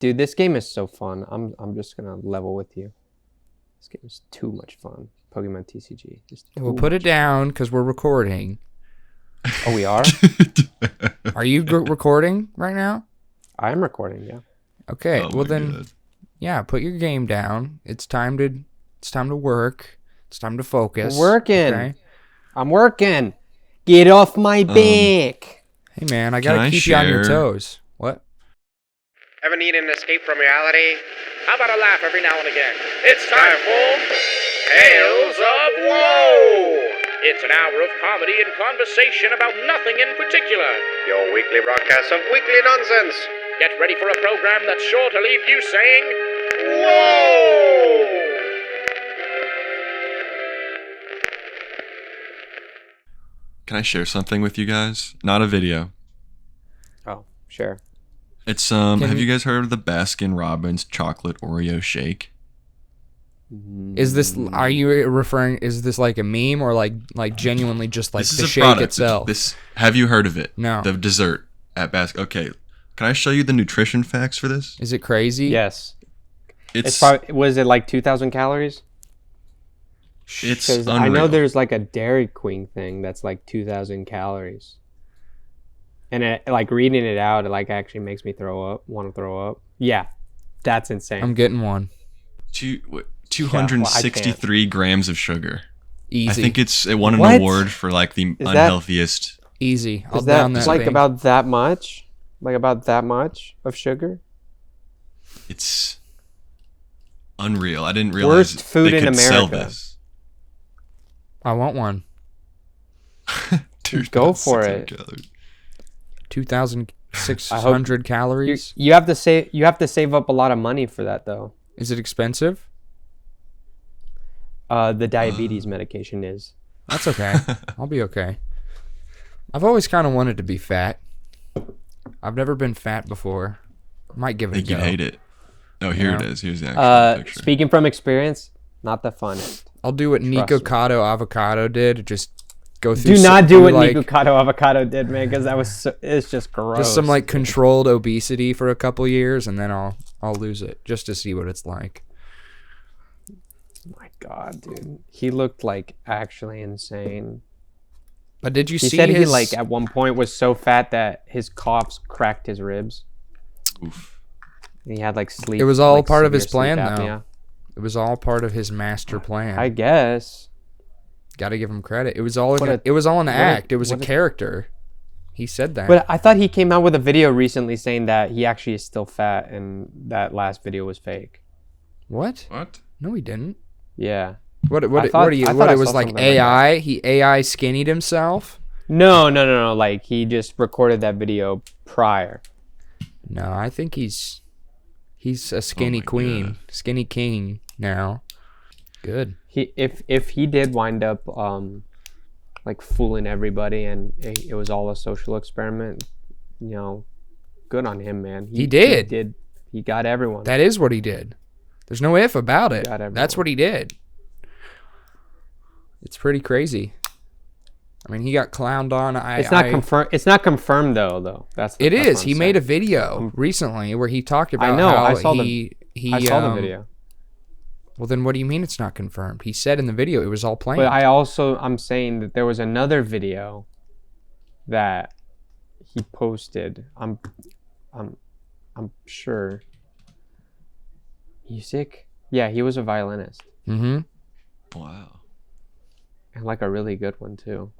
Dude, this game is so fun. I'm just gonna level with you. This game is too much fun. Pokemon TCG. We'll put it down because we're recording. Oh, we are? Are you recording right now? I am recording, yeah. Okay, Oh well my then, God. yeah, put your game down. It's time to work. It's time to focus. Working. Okay? I'm working. Get off my back. Hey man, I Can gotta I keep you on your share? toes. What? Ever need an escape from reality? How about a laugh every now and again? It's time for Tales of Woe! It's an hour of comedy and conversation about nothing in particular. Your weekly broadcast of weekly nonsense. Get ready for a program that's sure to leave you saying, Whoa! Can I share something with you guys? Not a video. Oh, sure. It's have you guys heard of the Baskin Robbins chocolate Oreo shake? Is this? Are you referring? Is this like a meme or like genuinely just like This the is a shake product. itself? Have you heard of it? No. The dessert at Baskin. Okay. Can I show you the nutrition facts for this? Is it crazy? Yes. It's Probably, was it like 2,000 calories? it's Because unreal. I know there's like a Dairy Queen thing that's like 2,000 calories. And it, like reading it out, it like actually makes me want to throw up. Yeah, that's insane. I'm getting one. 263 grams of sugar. Easy. I think it won an What? award for like the that- unhealthiest. Easy. I'll Is that down that like thing. about that much? Like about that much of sugar? It's unreal. I didn't realize Worst food they in could sell America. this. I want one. Dude, Go that's for 600 it. calories. 2,600 calories. You have to save up a lot of money for that though. Is it expensive? The diabetes medication is. That's okay. I'll be okay. I've always kind of wanted to be fat. I've never been fat before. Might give I it a think go. you'd hate it. Oh, here it is. Here's the actual picture. Speaking from experience, not the funnest. I'll do what Nico me. Cotto Avocado did. Just go through. Do not do what like, Nico Cotto Avocado did, man, because it's just gross. Just some like controlled obesity for a couple years, and then I'll lose it just to see what it's like. My God, dude, he looked like actually insane. But did you He see said he his like at one point was so fat that his coughs cracked his ribs. Oof. And he had like sleep. It was all like, part of his severe plan, sleep though. apnea. It was all part of his master plan. I guess. Got to give him credit. It was all What it was all an what a- act. It was a what a- character. He said that. But I thought he came out with a video recently saying that he actually is still fat and that last video was fake. What? What? No, he didn't. Yeah. What I it thought I was saw like something like AI? He AI skinnied himself? No. Like he just recorded that video prior. No, I think he's a skinny my queen, God. skinny king now. Good. If he did wind up like fooling everybody and it was all a social experiment, you know, good on him, man. He did. He got everyone. That is what he did. There's no if about it. Got everyone. That's what he did. It's pretty crazy. I mean, he got clowned on. It's not confirmed. It's not confirmed though. That's It that's is. what He I'm made a saying. video recently where he talked about know, how I saw he I saw the video. Well, then what do you mean it's not confirmed? He said in the video it was all planned. But I'm saying that there was another video that he posted. I'm sure. Music? Yeah, he was a violinist. Mm-hmm. Wow. And like a really good one too.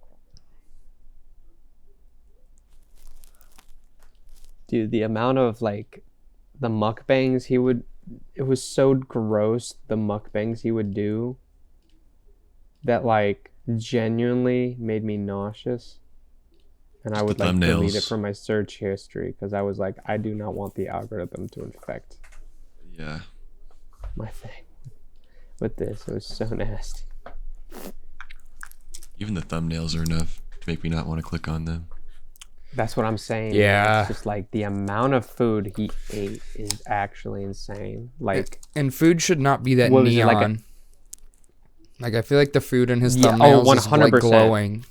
Dude, the amount of like the mukbangs it was so gross, the mukbangs he would do, that like genuinely made me nauseous. And I would like delete it thumbnails. from my search history because I was like, I do not want the algorithm to infect Yeah. my thing with this. It was so nasty. Even the thumbnails are enough to make me not want to click on them. That's what I'm saying. Yeah. It's just like the amount of food he ate is actually insane. Like, And food should not be that What was it, neon. like Like I feel like the food in his Yeah, oh, thumbnails is like 100%. glowing.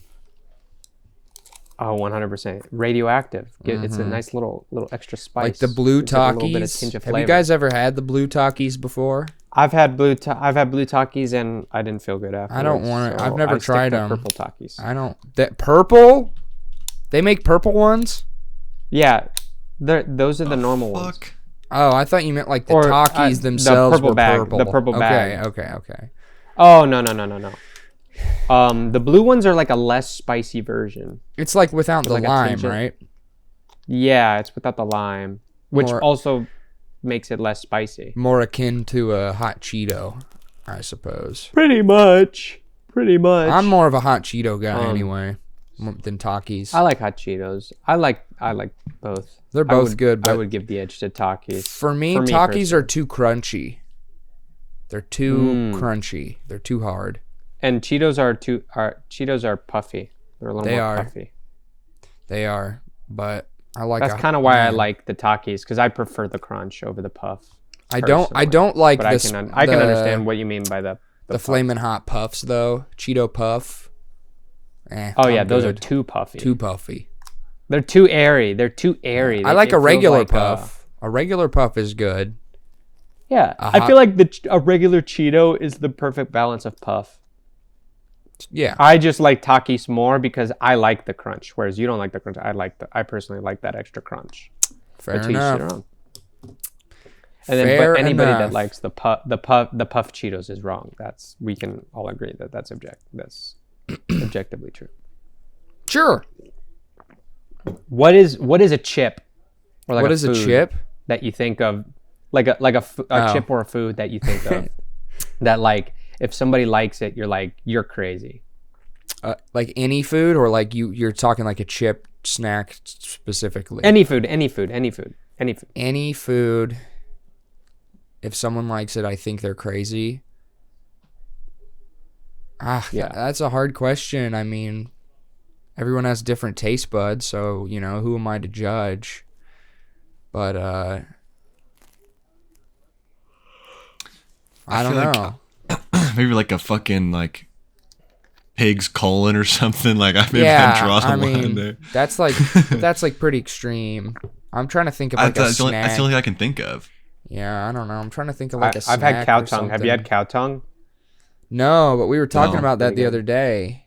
Oh, 100%. Radioactive. It's a nice little extra spice. Like the blue Gives it a little bit of Takis. tinge of Have you flavor. guys ever had the blue Takis before? I've had blue Takis and I didn't feel good afterwards. I don't want to. so I've never I stick tried to them. purple Takis. I don't. That purple? They make purple ones? Yeah, those are the normal ones. Fuck. Oh, I thought you meant like the Or, Takis the themselves purple were bag, purple. the purple bag. Okay. Oh no. The blue ones are like a less spicy version. It's like without the like a lime, tinge of- right? Yeah, it's without the lime, which More- also makes it less spicy. More akin to a hot Cheeto, I suppose. Pretty much. I'm more of a hot Cheeto guy anyway than Takis. I like hot Cheetos. I like both. They're both good, I but would give the edge to Takis. for me Takis personally. are too crunchy. They're too crunchy. They're too hard. And Cheetos are puffy. They're a little They more are. puffy. They are, but I like. That's kind of why I like the Takis, because I prefer the crunch over the puff. I personally. don't like But this. I can understand what you mean by the puff. flaming hot puffs though. Cheeto puff. Oh yeah, I'm those are good. too puffy. Too puffy. They're too airy. I like It a feels regular like, puff. A regular puff is good. Yeah, A I hot- feel like a regular Cheeto is the perfect balance of puff. Yeah. I just like Takis more because I like the crunch, whereas you don't like the crunch. I personally like that extra crunch. Fair But to each enough. their own. And then, Fair but anybody enough. that likes the puff Cheetos is wrong. We can all agree that's objectively true. Sure. What is a chip? Or like What is a food chip? that you think of, like a Oh. chip or a food that you think of that, like, if somebody likes it, you're like, you're crazy. Like any food, or like you're talking like a chip snack specifically? Any food. Any food. If someone likes it, I think they're crazy. Yeah. That's a hard question. I mean, everyone has different taste buds, so who am I to judge? But I don't feel know. Maybe like a fucking like pig's colon or something. Like I maybe Yeah, I draw the I line mean, there. that's like pretty extreme. I'm trying to think of like a That's the snack. only thing I can think of. Yeah, I don't know. I'm trying to think of like a snack. I've had cow or tongue. Have you something. had cow tongue? No, but we were talking No. about that Pretty the good. other day,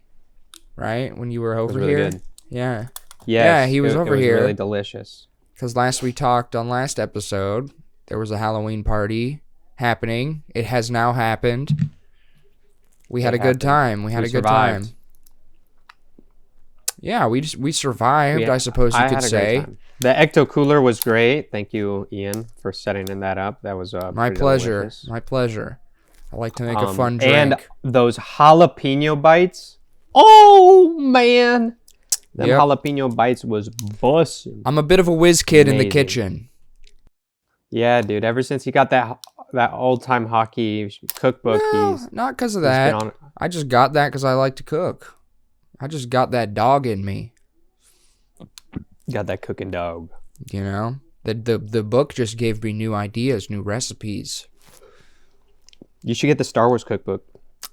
right? When you were It was over really here. good. Yeah. Yes, he was over here. Really delicious. Because last we talked on last episode, there was a Halloween party happening. It has now happened. We had a good time. We had a good survived. time. Yeah, we survived, I suppose you I could had a great say. time. The ecto cooler was great. Thank you, Ian, for setting that up. That was My pretty pleasure. delicious. My pleasure. I like to make a fun drink. And those jalapeno bites. Oh man, them Yep. jalapeno bites was bussin'. I'm a bit of a whiz kid in the Amazing. kitchen. Yeah, dude. Ever since you got that old time hockey cookbook, No, he's not because of been that. on. I just got that because I like to cook. I just got that dog in me. Got that cooking dog. The book just gave me new ideas, new recipes. You should get the Star Wars cookbook.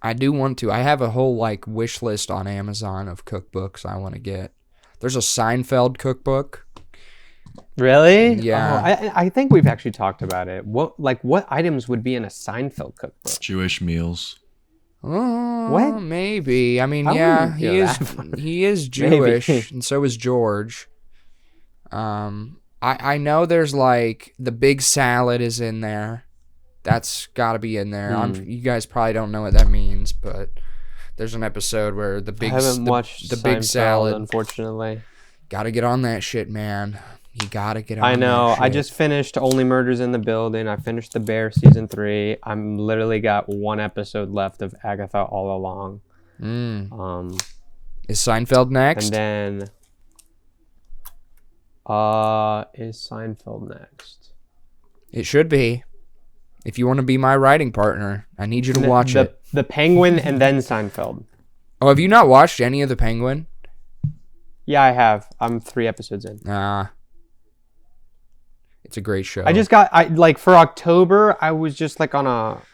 I do want to. I have a whole wish list on Amazon of cookbooks I want to get. There's a Seinfeld cookbook. Really? Yeah. Oh, I think we've actually talked about it. What items would be in a Seinfeld cookbook? Jewish meals. Oh, What? maybe. I mean, I yeah, wouldn't he go is. that far. He is Maybe. Jewish, and so is George. I know there's the big salad is in there. That's got to be in there. You guys probably don't know what that means, but there's an episode where the big I haven't watched the big Seinfeld, salad. unfortunately. Got to get on that shit, man. You got to get on. I know. That I shit. just finished Only Murders in the Building. I finished The Bear season 3. I'm literally got one episode left of Agatha All Along. Is Seinfeld next? And then is Seinfeld next? It should be. If you want to be my writing partner, I need you to watch it. The Penguin and then Seinfeld. Oh, have you not watched any of The Penguin? Yeah, I have. I'm 3 episodes in. Nah. It's a great show. I just got for October. I was just on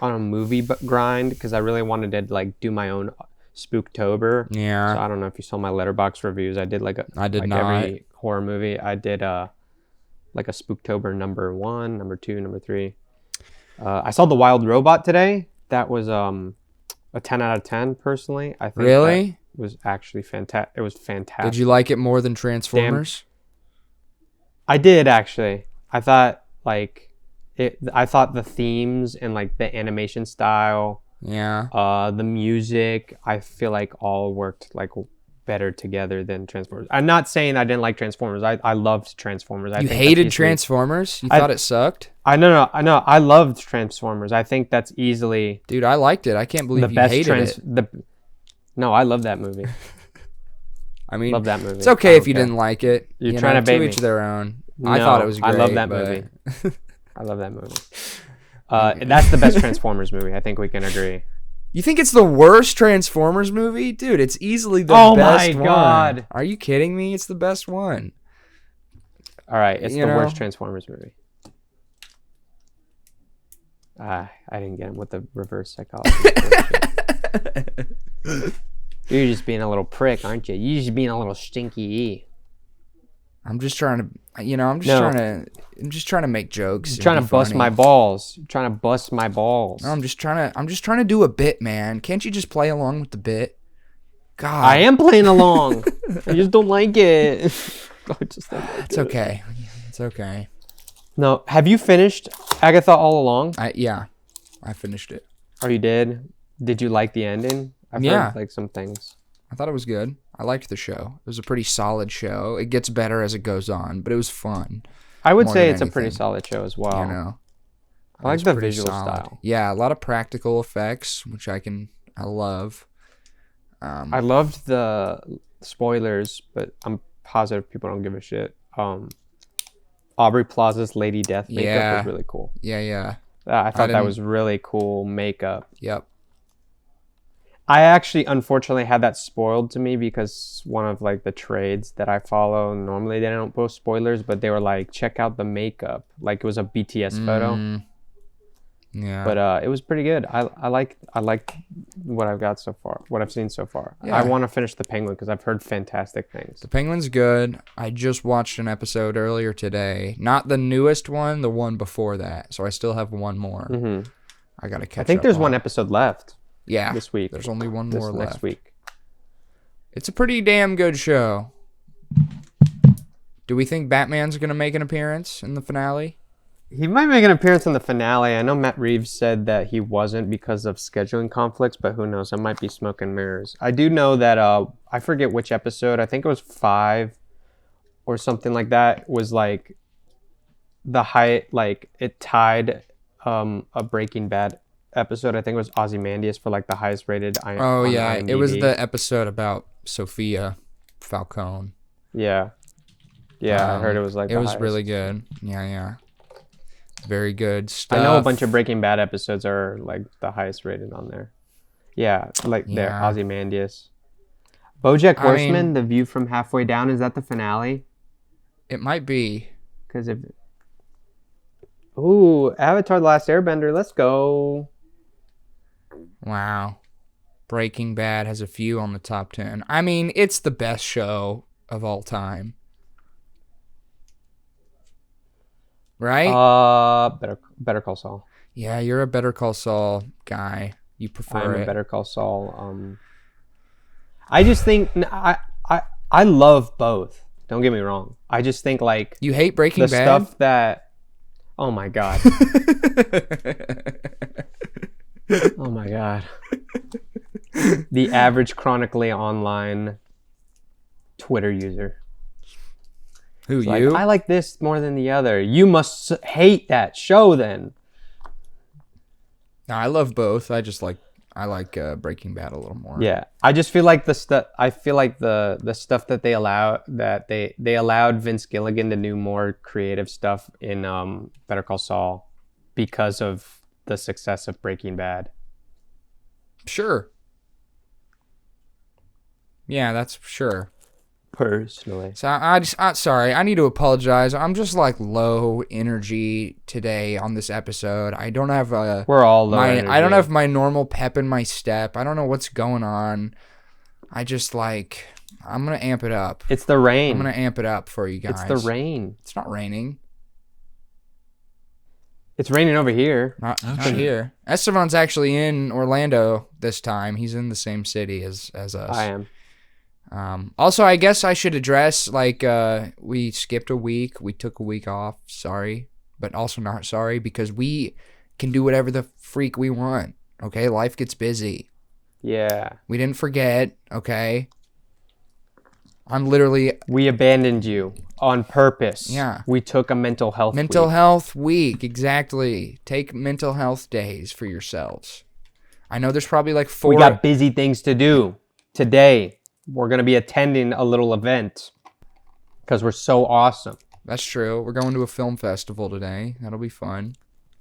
a movie grind because I really wanted to do my own Spooktober. Yeah. So I don't know if you saw my Letterboxd reviews. I did I did like not. every horror movie. I did like a Spooktober number 1, number 2, number 3. I saw The Wild Robot today. That was a 10 out of 10 personally. I think Really? that was actually fantastic. It was fantastic. Did you like it more than Transformers? I did actually. I thought like I thought the themes and like the animation style, Yeah. the music, I feel like all worked like better together than Transformers. I'm not saying I didn't like Transformers. I loved Transformers. I You think hated that's easily, Transformers? You thought it sucked? I know. I loved Transformers. I think that's easily Dude, I liked it. I can't believe the you best hated it. No, I love that movie. I mean, Love that movie. it's okay I if don't you care. didn't like it. You're trying to bait each me. their own. No, I thought it was great. I love that but- movie. I love that movie. That's the best Transformers movie. I think we can agree. You think it's the worst Transformers movie? Dude, it's easily the Oh best my one. God. Are you kidding me? It's the best one. All right, it's You the know? worst Transformers movie. I didn't get him with the reverse psychology. You're just being a little prick, aren't you? You're just being a little stinky. I'm just trying to, I'm just trying to make jokes. You're and trying be to bust funny. my balls. You're trying to bust my balls. No, I'm just trying to do a bit, man. Can't you just play along with the bit? God. I am playing along. I just don't like it. I just don't like It's it. okay. It's okay. No, have you finished Agatha All Along? Yeah, I finished it. Or you did? Did you like the ending? I've Yeah. heard like some things. I thought it was good. I liked the show. It was a pretty solid show. It gets better as it goes on, but it was fun. I would More say than it's a pretty anything. solid show as well. You know, I like It's the pretty visual solid. style. Yeah, a lot of practical effects, which I love. I loved the spoilers, but I'm positive people don't give a shit. Aubrey Plaza's Lady Death makeup Yeah. was really cool. Yeah. I thought that didn't- was really cool makeup. Yep. I actually, unfortunately, had that spoiled to me because one of like the trades that I follow, normally they don't post spoilers, but they were like, check out the makeup. Like it was a BTS photo. Yeah. But it was pretty good. I like what I've got so far, what I've seen so far. Yeah. I want to finish The Penguin because I've heard fantastic things. The Penguin's good. I just watched an episode earlier today. Not the newest one, the one before that. So I still have one more. Mm-hmm. I gotta catch up. I think there's on. one episode left Yeah. this week. There's only one this more next left. week. It's a pretty damn good show. Do we think Batman's gonna make an appearance in the finale? He might make an appearance in the finale. I know Matt Reeves said that he wasn't because of scheduling conflicts, but who knows? It might be smoke and mirrors. I do know that I forget which episode. I think it was 5 or something like that. Was like the height, like it tied a Breaking Bad episode. I think it was Ozymandias for like the highest rated. Oh on yeah, it was IMDb. the episode about Sophia Falcone. Yeah. I heard it was like it the was highest. really good. Yeah. Very good stuff. I know a bunch of Breaking Bad episodes are like the highest rated on there. Yeah, like they're Yeah. Ozymandias. BoJack I Horseman, mean- The View from Halfway Down, is that the finale? It might be. Because if Avatar: The Last Airbender, let's go. Wow. Breaking Bad has a few on the top 10. I mean, it's the best show of all time. Right? Better Call Saul. Yeah, you're a Better Call Saul guy. You prefer I'm it. a Better Call Saul. I just think I love both. Don't get me wrong. I just think like You hate Breaking the Bad? stuff that. Oh my god. Oh my god. The average chronically online Twitter user. Who, It's like, you? I like this more than the other. You must hate that show then. No, I love both. I like Breaking Bad a little more. Yeah. I just feel like the stuff the stuff that they allowed Vince Gilligan to do more creative stuff in Better Call Saul because of the success of Breaking Bad. Sure. Yeah, that's sure. personally. So sorry, I need to apologize. I'm just like low energy today on this episode. I don't have We're all low energy. I don't have my normal pep in my step. I don't know what's going on. I just like I'm gonna amp it up. It's the rain. I'm gonna amp it up for you guys. It's the rain. It's not raining. It's raining over here. Not here. Estevan's actually in Orlando this time. He's in the same city as us. I am. Also, I guess I should address, like, we skipped a week. We took a week off. Sorry. But also not sorry because we can do whatever the freak we want. Okay? Life gets busy. Yeah. We didn't forget. Okay? I'm literally... We abandoned you on purpose. Yeah. We took a mental health week. Exactly. Take mental health days for yourselves. I know there's probably like 4... We got busy things to do. Today, we're going to be attending a little event because we're so awesome. That's true. We're going to a film festival today. That'll be fun.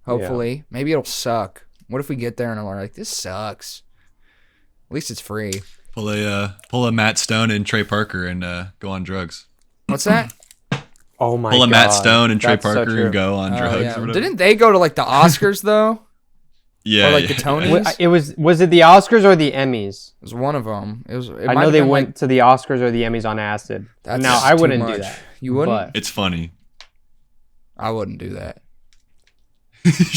Hopefully. Yeah. Maybe it'll suck. What if we get there and we're like, this sucks? At least it's free. Pull a Matt Stone and Trey Parker and go on drugs. What's that? Oh my god. Pull a Matt Stone and Trey That's so Parker true. and go on drugs Yeah. or whatever. Didn't they go to like the Oscars though? Yeah. Or like the Tonys? It was it the Oscars or the Emmys? It was one of them. I know they went to the Oscars or the Emmys on acid. Now I wouldn't do that. You wouldn't? It's funny. I wouldn't do that.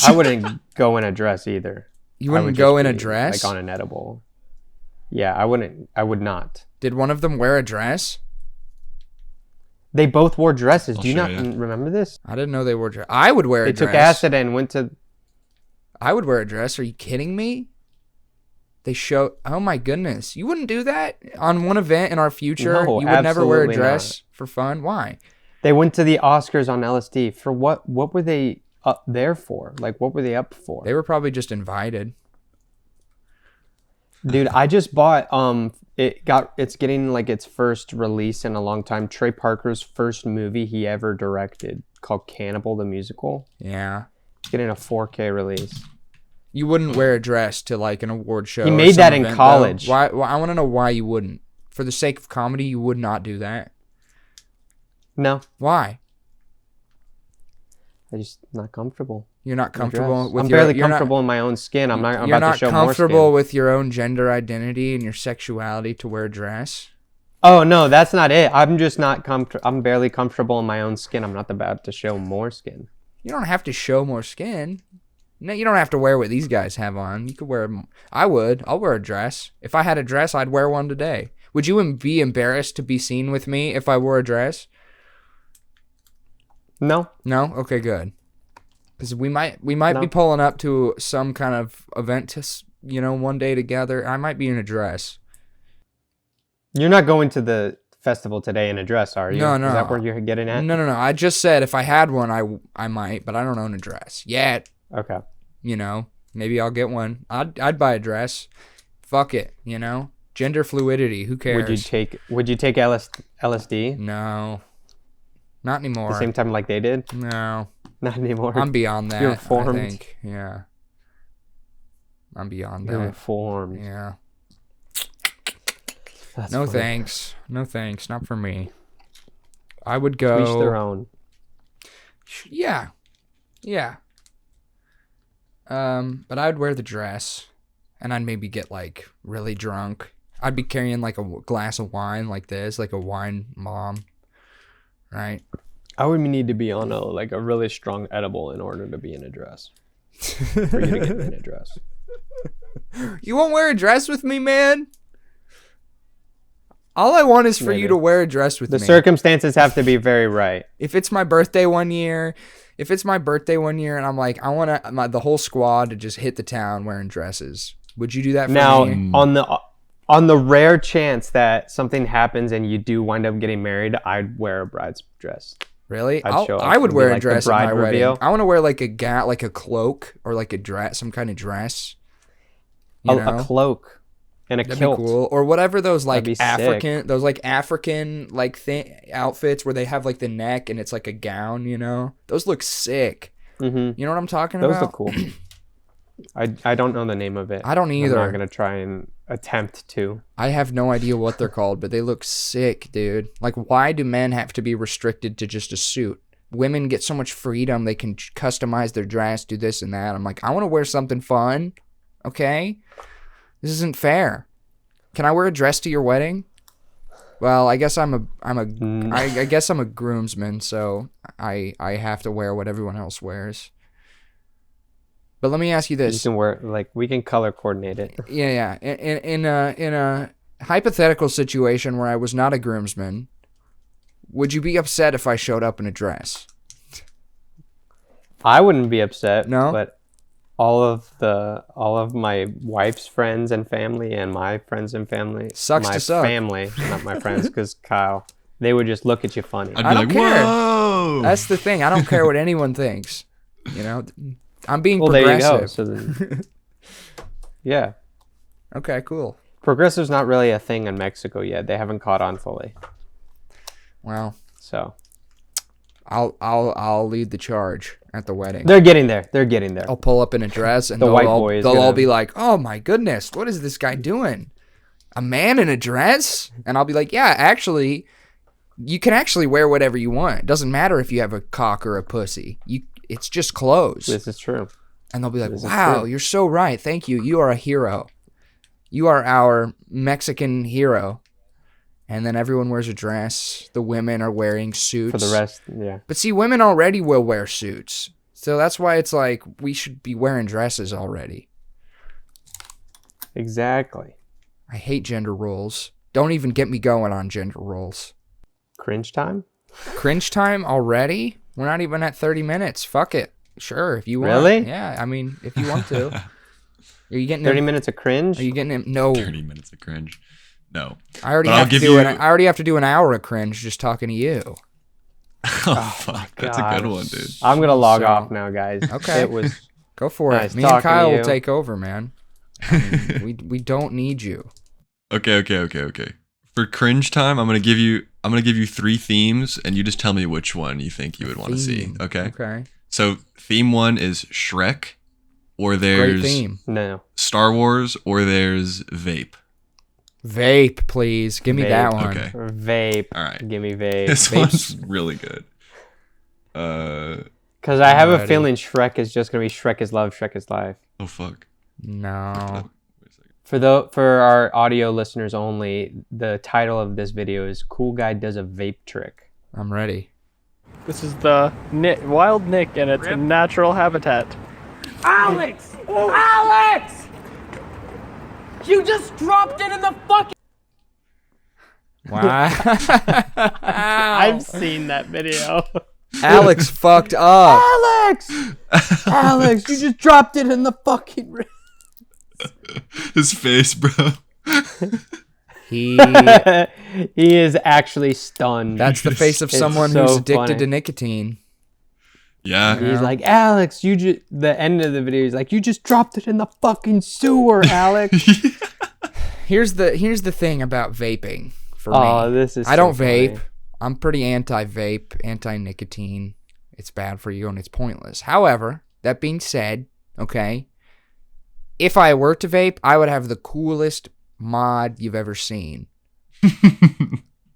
I wouldn't go in a dress either. You wouldn't go in a dress? Like on an edible. Yeah, I wouldn't. I would not. Did one of them wear a dress? They both wore dresses. Do you not you. remember this? I didn't know they wore dress. I would wear a dress. They took acid and went to... I would wear a dress. Are you kidding me? They show... Oh my goodness. You wouldn't do that on one event in our future? No, you would never wear a absolutely dress not. for fun? Why? They went to the Oscars on LSD. For what? What were they up there for? Like, what were they up for? They were probably just invited. Dude, I just bought it's getting like its first release in a long time. Trey Parker's first movie he ever directed called Cannibal the Musical. Yeah. It's getting a 4K release. You wouldn't wear a dress to like an award show. He or made some that in event, college. though. Why? I want to know why you wouldn't. For the sake of comedy, you would not do that. No, Why? I'm just not comfortable. You're not comfortable with I'm your... barely you're comfortable in my own skin. I'm You're about not to show more comfortable skin. with your own gender identity and your sexuality to wear a dress? Oh, no, that's not it. I'm just not I'm barely comfortable in my own skin. I'm not about to show more skin. You don't have to show more skin. No, you don't have to wear what these guys have on. You could wear... I'll wear a dress. If I had a dress, I'd wear one today. Would you be embarrassed to be seen with me if I wore a dress? No. No? Okay, good. Because we might be pulling up to some kind of event to, one day together. I might be in a dress. You're not going to the festival today in a dress, are you? No. Is that where you're getting at? No. I just said if I had one, I might, but I don't own a dress yet. Okay. Maybe I'll get one. I'd buy a dress. Fuck it, Gender fluidity. Who cares? Would you take LSD? No. Not anymore. The same time like they did? No. Not anymore. I'm beyond that. You're reformed. I think. Yeah. I'm beyond You're that. reformed. Yeah. That's No funny. thanks. No thanks. Not for me. I would go. Each their own. Yeah. Yeah. But I'd wear the dress, and I'd maybe get like really drunk. I'd be carrying like a glass of wine like this, like a wine mom. Right. I would need to be on a really strong edible in order to be in a dress. For you to get me in a dress. You won't wear a dress with me, man? All I want is for you to wear a dress with me. The circumstances have to be very right. If it's my birthday one year, and I'm like, I want the whole squad to just hit the town wearing dresses, would you do that for me? Now, on the rare chance that something happens and you do wind up getting married, I'd wear a bride's dress. Really? I'd show up. I would It'd wear be a like the dress at bride my reveal. wedding. I want to wear like a cloak or like a dress, some kind of dress. A cloak and a That'd kilt. be cool. Or whatever those like That'd be African, sick. those like African like outfits where they have like the neck and it's like a gown. Those look sick. Mm-hmm. You know what I'm talking Those about? look cool. I don't know the name of it. I don't either. I'm not gonna try and attempt to. I have no idea what they're called, but they look sick, dude. Like, why do men have to be restricted to just a suit? Women get so much freedom. They can customize their dress, do this and that. I'm like, I want to wear something fun. Okay? This isn't fair. Can I wear a dress to your wedding? Well, I guess I guess I'm a groomsman, so I have to wear what everyone else wears. But let me ask you You this. can wear, like, we can color coordinate it. Yeah. In a hypothetical situation where I was not a groomsman, would you be upset if I showed up in a dress? I wouldn't be upset. No? But all of my wife's friends and family and my friends and family. Sucks my to suck. family, not my friends, because Kyle, they would just look at you funny. I'd I be don't like, care. whoa. That's the thing. I don't care what anyone thinks. You know, I'm being Well, there you go. progressive. So then, yeah. Okay, cool. Progressive's not really a thing in Mexico yet. They haven't caught on fully. Well, So I'll lead the charge at the wedding. they're getting there. They're getting there. I'll pull up in a dress and The they'll white all, boy is they'll all gonna- be like, "Oh my goodness, what is this guy doing? A man in a dress?" And I'll be like, "Yeah, actually, you can actually wear whatever you want. It doesn't matter if you have a cock or a pussy. It's just clothes." This is true. And they'll be like, This is "Wow, true. you're so right. Thank you. You are a hero. You are our Mexican hero." And then everyone wears a dress. The women are wearing suits. For the rest, yeah. But see, women already will wear suits. So that's why it's like we should be wearing dresses already. Exactly. I hate gender roles. Don't even get me going on gender roles. Cringe time? Cringe time already? We're not even at 30 minutes. Fuck it. Sure, if you want. Really? Yeah, I mean, if you want to. Are you getting 30 him? minute of cringe? Are you getting him? No. 30 minutes of cringe. No. I already But I'll have to give do you- I already have to do an hour of cringe just talking to you. Oh, fuck. That's a good God. one, dude. I'm going to log So- off now, guys. Okay. It was Go for Nice it. Me and talking to Kyle will you. take over, man. I mean, we don't need you. Okay. For cringe time, I'm gonna give you 3 themes, and you just tell me which one you think you would want to see. Theme. Okay. Okay. So theme 1 is Shrek, or Great there's theme. no. Star Wars, or there's Vape. Vape, please. Give me that Vape. one. Okay. Or vape. All right. Give me vape. This Vape's- one's really good. Because I have a Alrighty. feeling Shrek is just going to be Shrek is love, Shrek is life. Oh fuck. No. Wait a second. For our audio listeners only, the title of this video is "Cool Guy Does a Vape Trick." I'm ready. This is the wild Nick in its natural habitat. Alex! Alex! You just dropped it in the fucking. Wow. I've seen that video. Alex fucked up. Alex! Alex, you just dropped it in the fucking. His face, bro. He. He is actually stunned. That's the face of It's someone so who's addicted funny. to nicotine. Yeah. He's like, Alex, you just. The end of the video, he's like, you just dropped it in the fucking sewer, Alex. Here's the thing about vaping for Oh, me. this is. I so don't vape. funny. I'm pretty anti-vape, anti-nicotine. It's bad for you and it's pointless. However, that being said, okay, if I were to vape, I would have the coolest mod you've ever seen.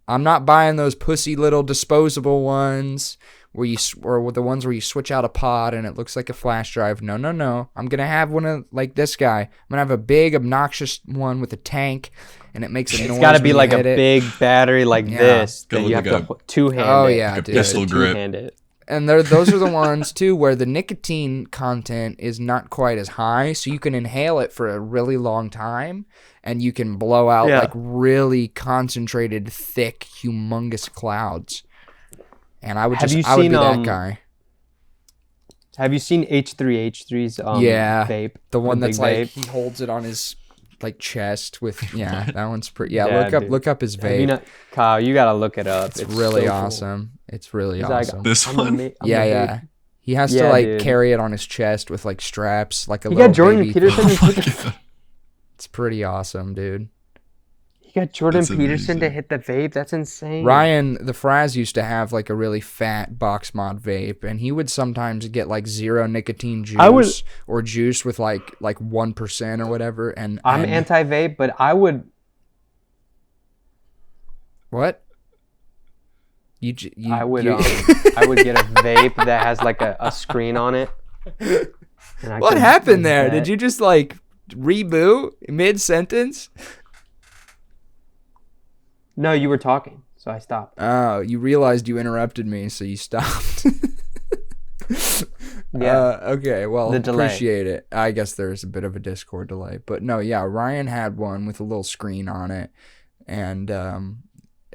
I'm not buying those pussy little disposable ones or the ones where you switch out a pod and it looks like a flash drive. No. I'm going to have one of like this guy. I'm going to have a big obnoxious one with a tank and it makes a noise. It's got to when be you like a hit it. big battery like Yeah. this Go that with you have like to two-hand Oh, it. yeah, Like a dude. pistol grip. Two-hand it. And those are the ones too where the nicotine content is not quite as high, so you can inhale it for a really long time, and you can blow out Yeah. like really concentrated, thick, humongous clouds. And I would Have you I would be seen, that guy. Have you seen H3H3's Yeah. vape? The one the that's big like vape? he holds it on his like chest with that one's pretty. Yeah, Yeah, dude. look up his Have you vape. not, Kyle, you gotta look it up. It's really so cool. awesome. It's really He's like, awesome. This I'm a one? ma- I'm a Yeah. vape. He has Yeah, to like dude. carry it on his chest with like straps, like a He little got Jordan baby Peterson. thing. and put- It's pretty awesome, dude. You got Jordan That's Peterson to amazing. hit the vape. That's insane. Ryan, the Fraz used to have like a really fat box mod vape, and he would sometimes get like 0 nicotine juice or juice with like 1% or whatever. And I'm and- anti-vape, but I would. What? I would I would get a vape that has like a screen on it. And I What could happened there? bet- Did you just like reboot mid sentence? No, you were talking, so I stopped. Oh, you realized you interrupted me, so you stopped. Yeah. Okay. Well, The delay. appreciate it. I guess there's a bit of a Discord delay, but no, yeah. Ryan had one with a little screen on it, and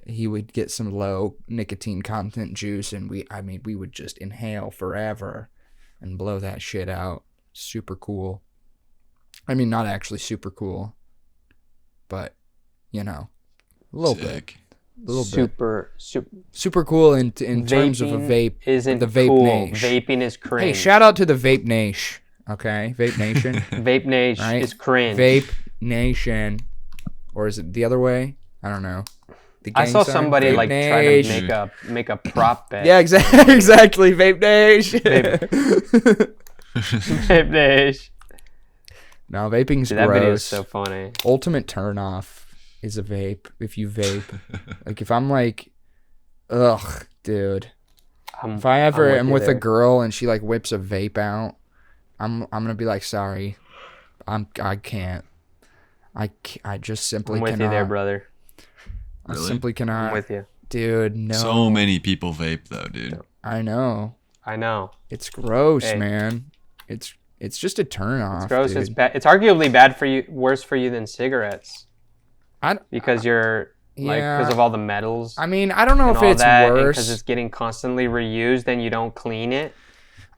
he would get some low nicotine content juice, and we would just inhale forever and blow that shit out. Super cool. I mean, not actually super cool, but you know, a little bit. Sick. A little bit. Super Super cool in terms of a vape. Isn't the vape cool. nation. Vaping is cringe. Hey, shout out to the Vape Nation. Okay, Vape Nation. Vape Nation Right? is cringe. Vape Nation, or is it the other way? I don't know. The I gang saw sign? somebody Vape like Nation. try to make a prop bet. Yeah, exactly. Vape Nation. Vape Nation. No, vaping's Dude, that video is gross. so funny. Ultimate turnoff is a vape. If you vape, like if I'm like, ugh, dude. If I ever am with a girl and she like whips a vape out, I'm gonna be like, sorry, I can't. I just simply I'm with cannot. you there, brother. I Really? simply cannot. I'm with you. Dude, no. So many people vape though, dude. I know. I know. It's gross, Hey. man. It's just a turn off. It's gross. Dude. It's bad. It's arguably bad for you. Worse for you than cigarettes. I- Because you're like Yeah. because of all the metals. I mean, I don't know and if all it's that, worse. because it's getting constantly reused and you don't clean it.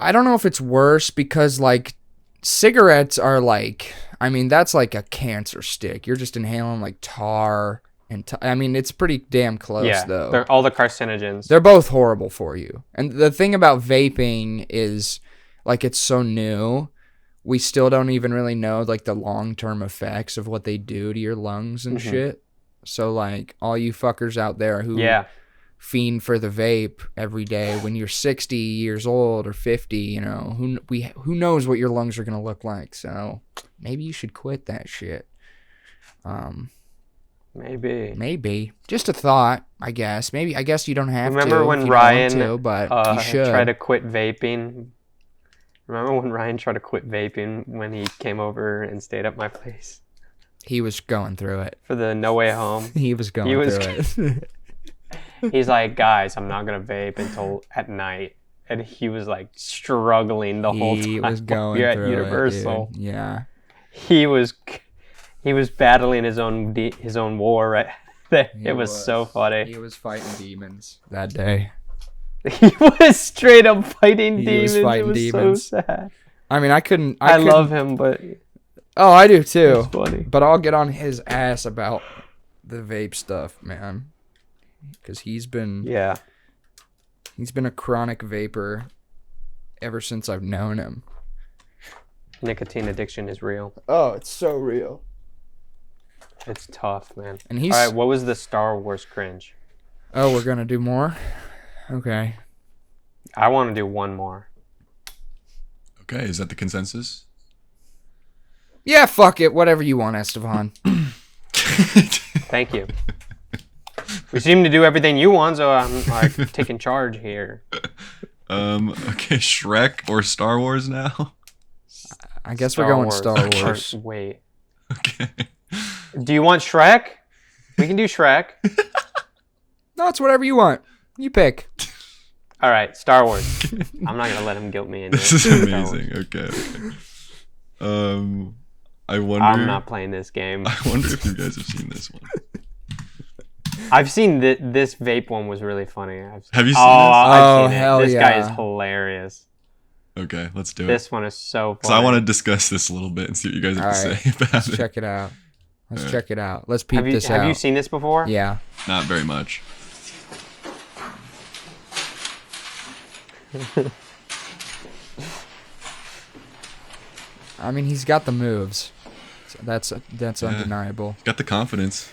I don't know if it's worse because like cigarettes are like, I mean, that's like a cancer stick. You're just inhaling like tar and I mean, it's pretty damn close Yeah, though. they're all the carcinogens. They're both horrible for you. And the thing about vaping is like it's so new. We still don't even really know like the long-term effects of what they do to your lungs and Mhm. shit. So like all you fuckers out there who Yeah. fiend for the vape every day when you're 60 years old or 50, you know, who knows what your lungs are going to look like. So maybe you should quit that shit. Maybe just a thought, I guess. I guess you don't have Remember to. when if you don't want Ryan to, but you should. tried to quit vaping? Remember when Ryan tried to quit vaping when he came over and stayed at my place He was going through it. for the No Way Home? He was going He was- through it. He's like, guys, I'm not gonna vape until at night, and he was like struggling the whole time. He was while going we were through at Universal. it, dude. Yeah. He was battling his own war right there. It was so funny. He was fighting demons that day. He was straight up fighting He demons. was fighting it was demons. so sad. I mean, I couldn't. I couldn't- love him, but Oh, I do too. it's funny. But I'll get on his ass about the vape stuff, man. Because he's been Yeah. a chronic vapor ever since I've known him. Nicotine addiction is real. Oh, it's so real. It's tough, man. And he's. All right, what was the Star Wars cringe? Oh, we're gonna do more. Okay. I want to do one more. Okay, is that the consensus? Yeah, fuck it. Whatever you want, Estevan. Thank you. We seem to do everything you want, so I'm like taking charge here. Okay, Shrek or Star Wars now? I guess we're going Star Or- Wars. wait. Okay. Do you want Shrek? We can do Shrek. No, it's whatever you want. You pick. All right, Star Wars. I'm not gonna let him guilt me into This it. is Star Wars. amazing. Okay. I wonder. I'm not playing this game. I wonder if you guys have seen this one. I've seen this vape one was really funny. Have you seen I've Oh, seen hell it. This guy yeah. is hilarious. this? Okay, let's do it. This one is so So funny. I want to discuss this a little bit and see what you guys have to Alright, say about Let's it. check it out. Let's Alright. check it out. Let's peep Have you this out. have you seen this before? Yeah. Not very much. I mean, he's got the moves. So that's Yeah. undeniable. Got the confidence.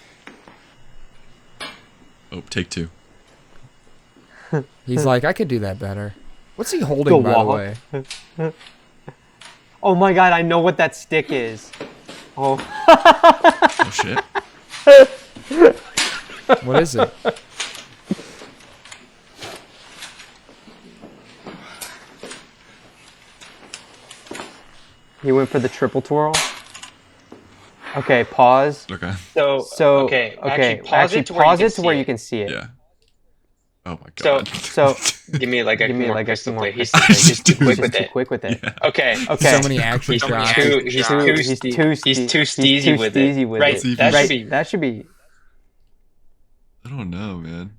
Oh, take two. He's like, I could do that better. What's he holding, by the wall. way? Oh my god, I know what that stick is. Oh. Oh shit. What is it? He went for the triple twirl. Okay, pause. Okay. So okay, actually pause it to where you can see where it. you can see it. Yeah. Oh my So- god. So Give me like a give me more like a crystal more clear. He's crystal he's too quick he's with too it. quick with it. Yeah. Okay. Okay. So many action He's shots. too He's too steezy with it. steezy with Right. it. That Right. should be. That should be. I don't know, man.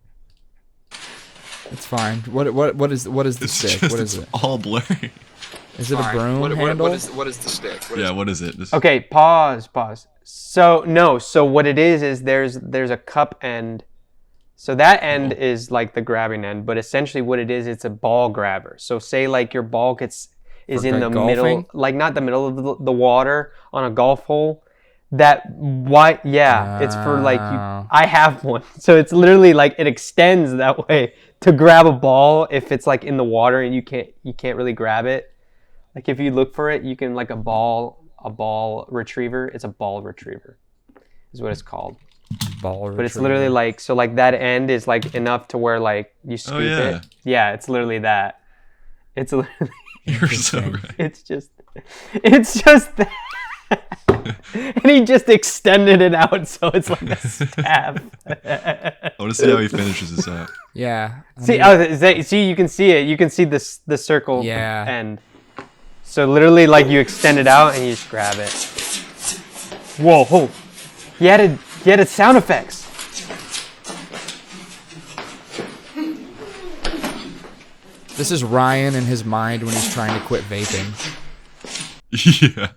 It's fine. What is the It's stick? just What is it's it? all blurry. Is it a broom handle? What is the stick? Yeah, what is it? This Okay, pause. So no, so what it is there's a cup end. So that end is like the grabbing end, but essentially what it is, it's a ball grabber. So say like your ball is For, in like, the golfing? middle, like not the middle of the water on a golf hole. It's for like Oh. I have one. So it's literally like it extends that way to grab a ball if it's like in the water and you can't really grab it. Like if you look for it, you can like a ball retriever. It's a ball retriever, is what it's called. Ball But it's literally like so like that end is like enough to where like you scoop yeah. it. Yeah, it's literally that. It's literally You're so right. it's just that. And he just extended it out so it's like a stab. I want to see how he finishes this out. Yeah. I See, mean, see, you can see it. You can see the circle Yeah. end. So literally, like you extend it out and you just grab it. Whoa! He added sound effects. this is Ryan in his mind when he's trying to quit vaping. Yeah.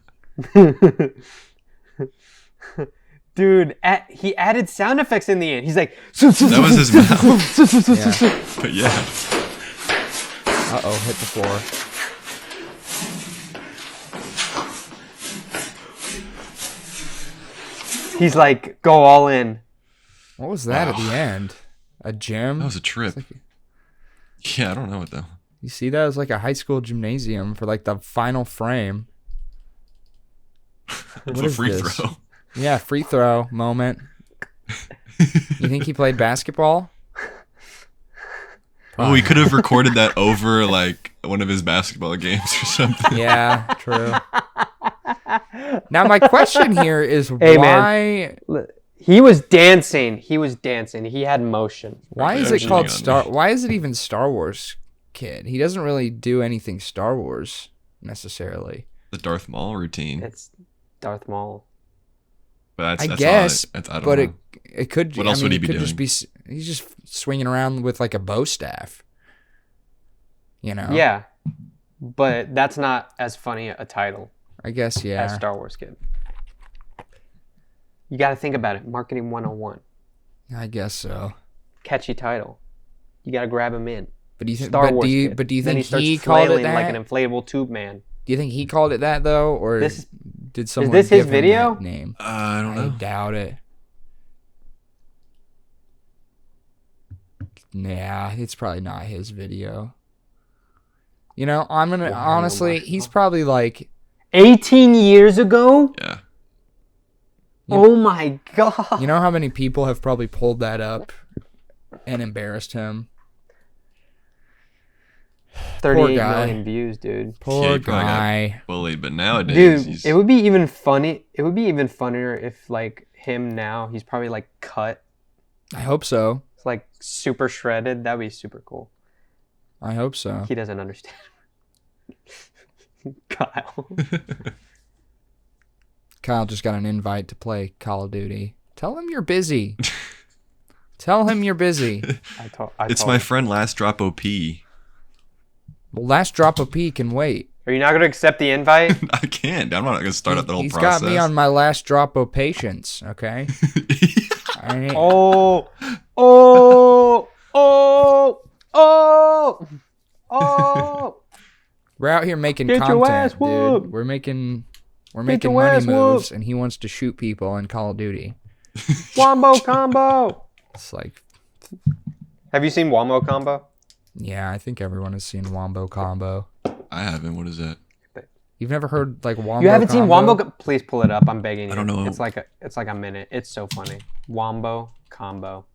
Dude, he added sound effects in the end. He's like, That was his mouth. Yeah. But yeah. Uh-oh, hit the floor. He's like, go all in. What was that at the end? A gym? That was a trip. Yeah, I don't know what though. You see that? It was like a high school gymnasium for like the final frame. It's What a is free this? throw. Yeah, free throw moment. You think he played basketball? Oh, he could have recorded that over like one of his basketball games or something. Yeah, true. Now my question here is Hey, why man. He was dancing. He had motion. why is Yeah, it called cheating on me. why is it even Star Wars Kid? He doesn't really do anything Star Wars necessarily. The Darth Maul routine. It's Darth Maul. But that's I all guess, I don't but know. it could. What else would he it be could doing? Just be he's just swinging around with like a bow staff. You know. Yeah, but that's not as funny a title I guess as yeah. Star Wars Kid. You got to think about it. Marketing 101. I guess so. Catchy title. You got to grab him in. But do you think? Star But Wars do you? Kid. But do you Then think starts he called it flailing that? like an inflatable tube man? Do you think he called it that though, or This- did someone this his give him video? that name? I don't I know. doubt it. Yeah, it's probably not his video. You know, I'm gonna honestly, he's probably like, 18 years ago? Yeah. Oh my god. you know how many people have probably pulled that up and embarrassed him? 38 guy. million views, dude. Poor he probably got guy. bullied, but nowadays Dude, he's it would be even funny. It would be even funnier if like him now, he's probably like cut. I hope so. It's like super shredded. That'd be super cool. I hope so. He doesn't understand. Kyle. Kyle just got an invite to play Call of Duty. Tell him you're busy. Tell him you're busy. it's my friend Last Drop OP. Well, last drop of P can wait. Are you not going to accept the invite? I can't. I'm not gonna start up the whole He's process. got me on my last drop of patience, okay? I ain't- Oh, We're out here making Get your ass content, whooped. dude. We're making your money ass moves, whooped. and he wants to shoot people in Call of Duty. Wombo combo. It's like Have you seen Wombo Combo? Yeah, I think everyone has seen Wombo Combo. I haven't. What is that? You've never heard like Wombo? You haven't seen Combo? Wombo? Please pull it up. I'm begging you. I don't know. It's like a minute. It's so funny. Wombo Combo.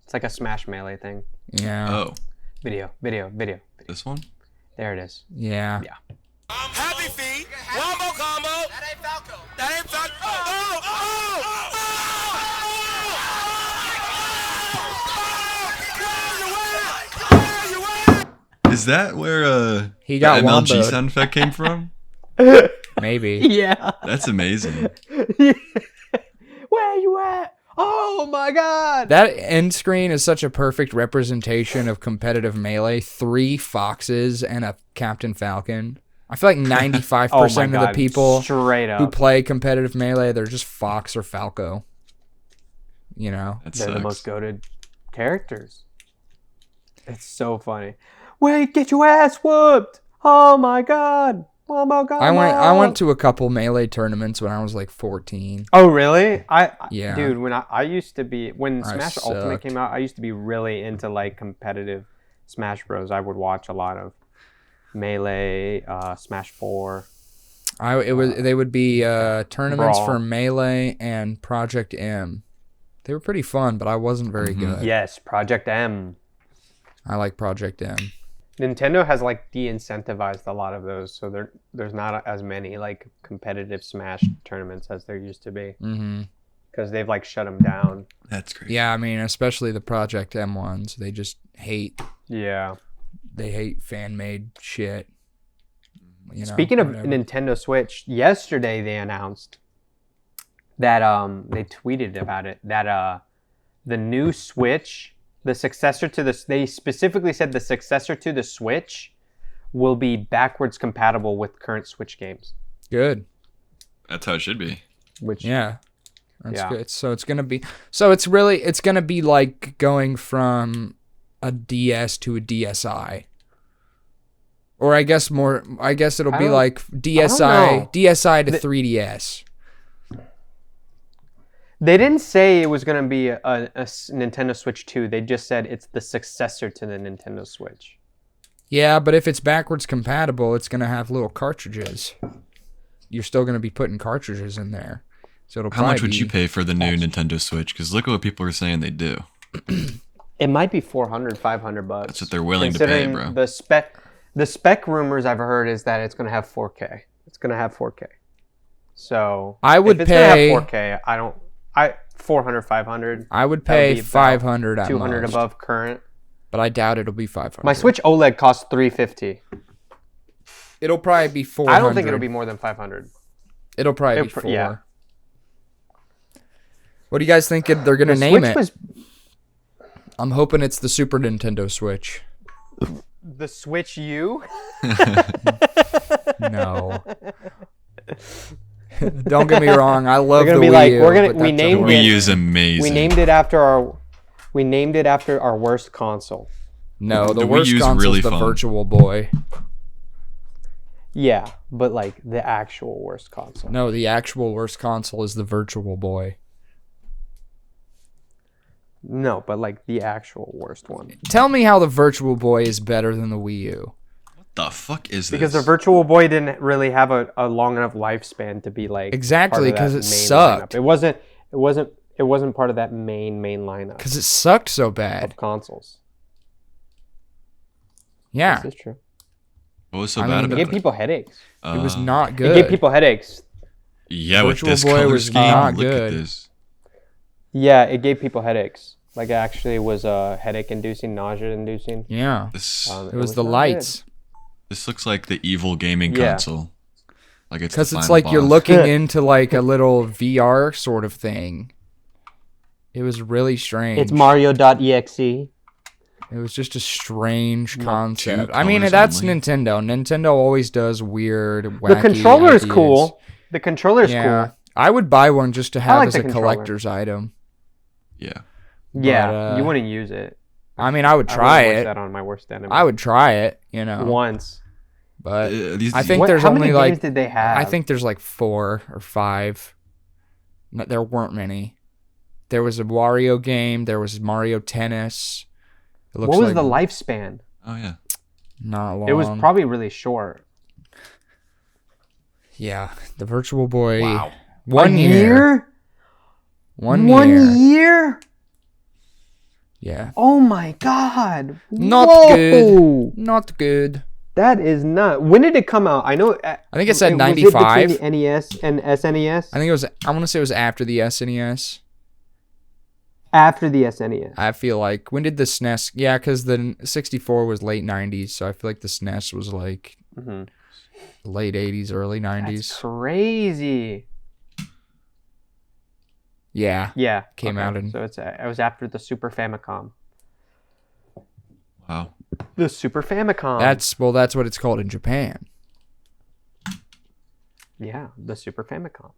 It's like a Smash Melee thing. Yeah. Oh, Video. this one? There it is. Yeah. Yeah. Happy feet. Wombo combo. That ain't Falco. That ain't Falco. Is that where He got the MLG womboed. sound effect came from? Maybe. Yeah. That's amazing. Where you at? Oh my god. That end screen is such a perfect representation of competitive Melee. 3 foxes and a Captain Falcon. I feel like 95% Oh my of the God, people straight who up. play competitive Melee, they're just Fox or Falco. You know? That They're sucks. the most goated characters. It's so funny. Wait, get your ass whooped! Oh my god! Wombo Combo. I went to a couple Melee tournaments when I was like 14. Oh really? Yeah. Dude, when I used to be when I Smash Ultimate sucked. came out, I used to be really into like competitive Smash Bros. I would watch a lot of Melee, Smash 4. They would be tournaments Brawl. for Melee and Project M. They were pretty fun, but I wasn't very good. Yes, Project M. I like Project M. Nintendo has like de-incentivized a lot of those, so there's not as many like competitive Smash tournaments as there used to be Mm-hmm. because they've like shut them down. That's crazy. Yeah, I mean, especially the Project M ones. They just hate. Yeah. They hate fan-made shit. You know, Speaking of whatever. Nintendo Switch, yesterday they announced that they tweeted about it that the new Switch, the successor to the, they specifically said the successor to the Switch will be backwards compatible with current Switch games. Good. That's how it should be. Which Yeah. That's Yeah. good. So it's gonna be. So it's gonna be like going from a DS to a DSi. Or I guess it'll I be don't- like know. DSi to 3DS. they didn't say it was going to be a Nintendo Switch 2. They just said it's the successor to the Nintendo Switch. Yeah, but if it's backwards compatible, it's gonna have little cartridges. You're still gonna be putting cartridges in there. So it'll How much probably would you pay for the new Nintendo Switch? Because look at what people are saying they do. It might be $400, $500. That's what they're willing to pay, Considering bro. The spec rumors I've heard is that it's going to have 4K. It's going to have 4K. So I would if it's pay- gonna have 4K. 400, 500. I would That would pay be about 500 at 200 most, above current. but I doubt it'll be 500. My Switch OLED costs $350. It'll probably be 400. I don't think it'll be more than $500. It'll probably be It'll 4. yeah. What do you guys think they're gonna The name Switch it? was I'm hoping it's the Super Nintendo Switch. the Switch U. No. Don't get me wrong. I love They're the gonna be Wii like, U, we're gonna- but we that's a named horse. Wii it- U is amazing. We named it after our worst console. No, the The Wii worst U's console's really the fun. Virtual Boy. Yeah, but like the actual worst console. No, the actual worst console is the Virtual Boy. No, but like the actual worst one. Tell me how the Virtual Boy is better than the Wii U. The fuck is this? Because the Virtual Boy didn't really have a long enough lifespan to be like Exactly, part of 'cause that it main sucked. lineup. It wasn't part of that main lineup Because it sucked so bad. of consoles. Yeah, This is true. What was so I bad mean, It about gave it? people headaches. it was Uh, not It good. gave people headaches. Yeah, with Virtual this Boy color was scheme, not look good. at this. Yeah, it gave people headaches. Like it actually was headache-inducing, nausea-inducing. Yeah, This it was the not lights. this looks like the evil gaming Yeah. console. Like it's Because the it's final like you're boss. looking into like a little VR sort of thing. It was really strange. It's Mario.exe. It was just a strange concept. Two I mean, colors that's only. Nintendo. Nintendo always does weird, wacky The controller is ideas. cool. The controller is Yeah, cool. I would buy one just to have like as the a controller. collector's item. Yeah. Yeah, But, you wouldn't use it. I mean, I would I try wouldn't wish it. that on my worst enemy. I would try it, you know. once. But These- I think What- there's how only many like games did they have? I think there's like 4 or 5. No, there weren't many. There was a Wario game. There was Mario Tennis. It looks What was like the lifespan? Oh yeah. not long. It was probably really short. yeah. The Virtual Boy. Wow. 1 A year. 1 1 year. year? Yeah. Oh my god. Not Whoa. good. Not good. That is not. When did it come out? I know. I think it said was 95. Between the NES and SNES. I think it was. I want to say it was after the SNES. After the SNES. I feel like when did the SNES? Yeah, because the 64 was late 90s, so I feel like the SNES was like late 80s, early 90s. That's crazy. Yeah. Yeah. Came out in- So it was after the Super Famicom. Wow. The Super Famicom. That's what it's called in Japan. Yeah, the Super Famicom.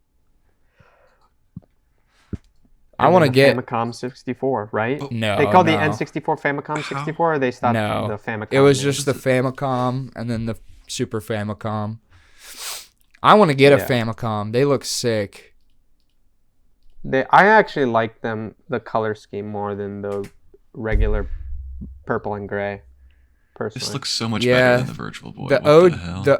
I want to get Famicom 64, right? no. They called the no. N64 Famicom 64, or they stopped No. the Famicom. It was name? just the Famicom and then the Super Famicom. I want to get a Yeah. Famicom. They look sick. I actually like them, the color scheme, more than the regular purple and gray. Personally, This looks so much Yeah. better than the Virtual Boy. The what O the hell?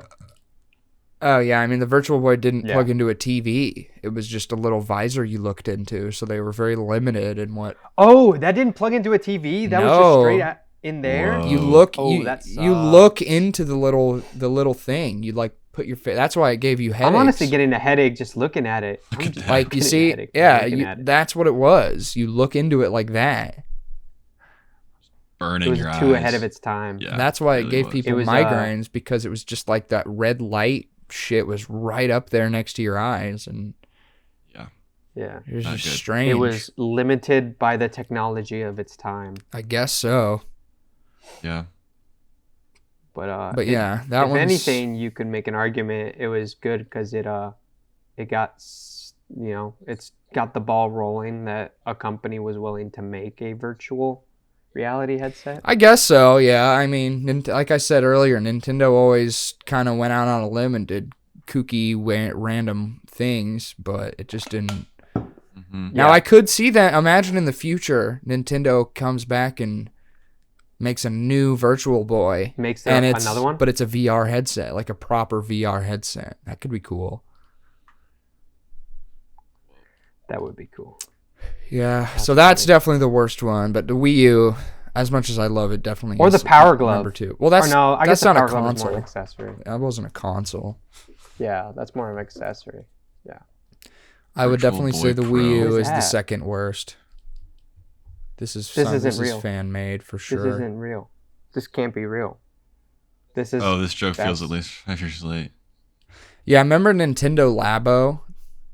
Oh yeah, I mean the Virtual Boy didn't Yeah. plug into a TV. It was just a little visor you looked into, so they were very limited in what Oh, that didn't plug into a TV. That was just No. straight in there. Whoa. you look. Oh, you, that you sucks. look into the little thing. You like put your face. That's why it gave you headaches. I'm honestly getting a headache just looking at it. Look I'm at just that. like you getting a see, headache yeah, looking at it. that's what it was. You look into it like that. Burning It was your too eyes. ahead of its time. Yeah, That's why it really gave was. people It was, migraines because it was just like that red light shit was right up there next to your eyes, and Yeah. it was Not just good. strange. It was limited by the technology of its time. I guess so. Yeah. But Yeah, that if one's anything, you could make an argument it was good because it got it's got the ball rolling that a company was willing to make a virtual reality headset. I guess so. Yeah, I mean, like I said earlier, Nintendo always kind of went out on a limb and did kooky, random things, but it just didn't. Mm-hmm. Now Yeah. I could see that. Imagine in the future, Nintendo comes back and makes a new Virtual Boy, Makes and it's another one. but it's a VR headset, like a proper VR headset. That could be cool. That would be cool. Yeah, so that's definitely the worst one. But the Wii U, as much as I love it, definitely Or is the Power Glove. number 2. Well, that's Or no, I that's guess the not a Power Glove is more console. an accessory. That wasn't a console. Yeah, that's more of an accessory. I would Virtual definitely Boy say the Pro. Wii U What is is the that? second worst. This isn't is real. fan made for sure. This isn't real. This can't be real. This is Oh, this joke feels that's- at least 5 years late. Yeah, I remember Nintendo Labo.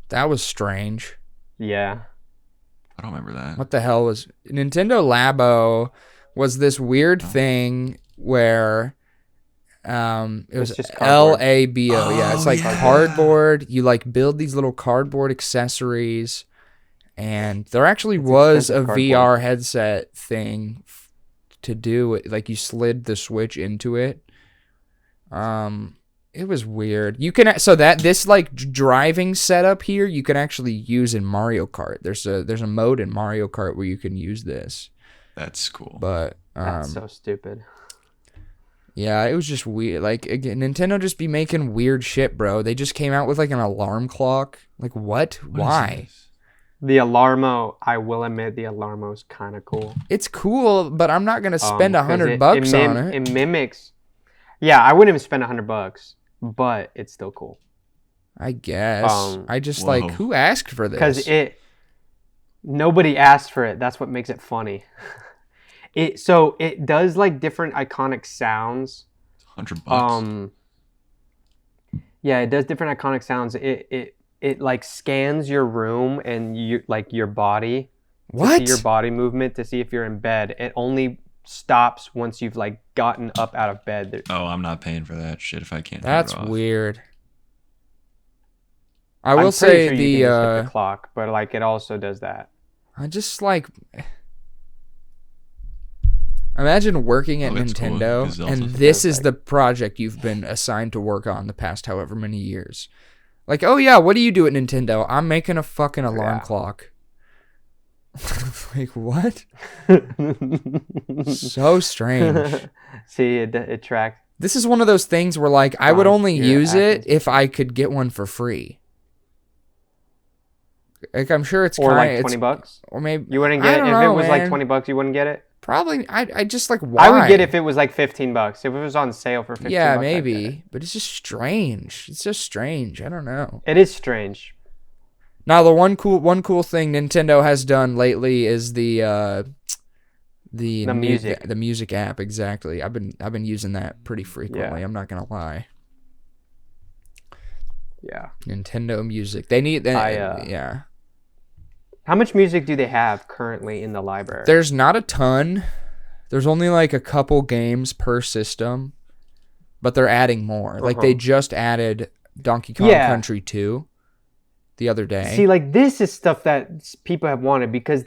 That was strange. yeah. I don't remember that. What the hell was Nintendo Labo? Was this weird thing where it was just cardboard. LABO. Yeah, it's Oh, like yeah. cardboard. You like build these little cardboard accessories, and there actually It's was a expensive VR cardboard. headset thing to do it. Like you slid the switch into it. It was weird. You can this like driving setup here you can actually use in Mario Kart. There's a mode in Mario Kart where you can use this. That's cool. But That's so stupid. yeah, it was just weird. Like again, Nintendo just be making weird shit, bro. They just came out with like an alarm clock. Like what? What is Why? this? The Alarmo, I will admit, the Alarmo is kind of cool. It's cool, but I'm not gonna spend Because $100 on it. It mimics. Yeah, I wouldn't even spend $100, but it's still cool I guess. I just like Whoa. who asked for because this? nobody asked for it. That's what makes it funny. It does like different iconic sounds. $100. Yeah, it does different iconic sounds. It like scans your room and your body. To What? see your body movement to see if you're in bed. It only stops once you've like gotten up out of bed. Oh, I'm not paying for that shit if I can't. turn That's it off. weird. I I'm will pretty say sure you the can just hit the clock, but like it also does that. I just like imagine working at Oh, that's cool. Nintendo Because Zelda- and this is like- the project you've been assigned to work on the past however many years. Like, oh yeah, what do you do at Nintendo? I'm making a fucking alarm Yeah. clock. Like, what? So strange. See, it tracks. This is one of those things where, like, I would only Your use it actions. if I could get one for free. Like, I'm sure it's Or kind like $20. or maybe You wouldn't I get it don't if it know, was like man. $20. You wouldn't get it. Probably. I just like why? I would get it if it was like $15. If it was on sale for $15. Yeah, I'd get it. maybe. But it's just strange. It's just strange. I don't know. It is strange. Now, the one cool thing Nintendo has done lately is the music app. Exactly. I've been using that pretty frequently. Yeah. I'm not gonna lie. Yeah. Nintendo Music. They need. Yeah. How much music do they have currently in the library? There's not a ton. There's only like a couple games per system, but they're adding more. Like they just added Donkey Kong Country 2 the other day. See, like this is stuff that people have wanted because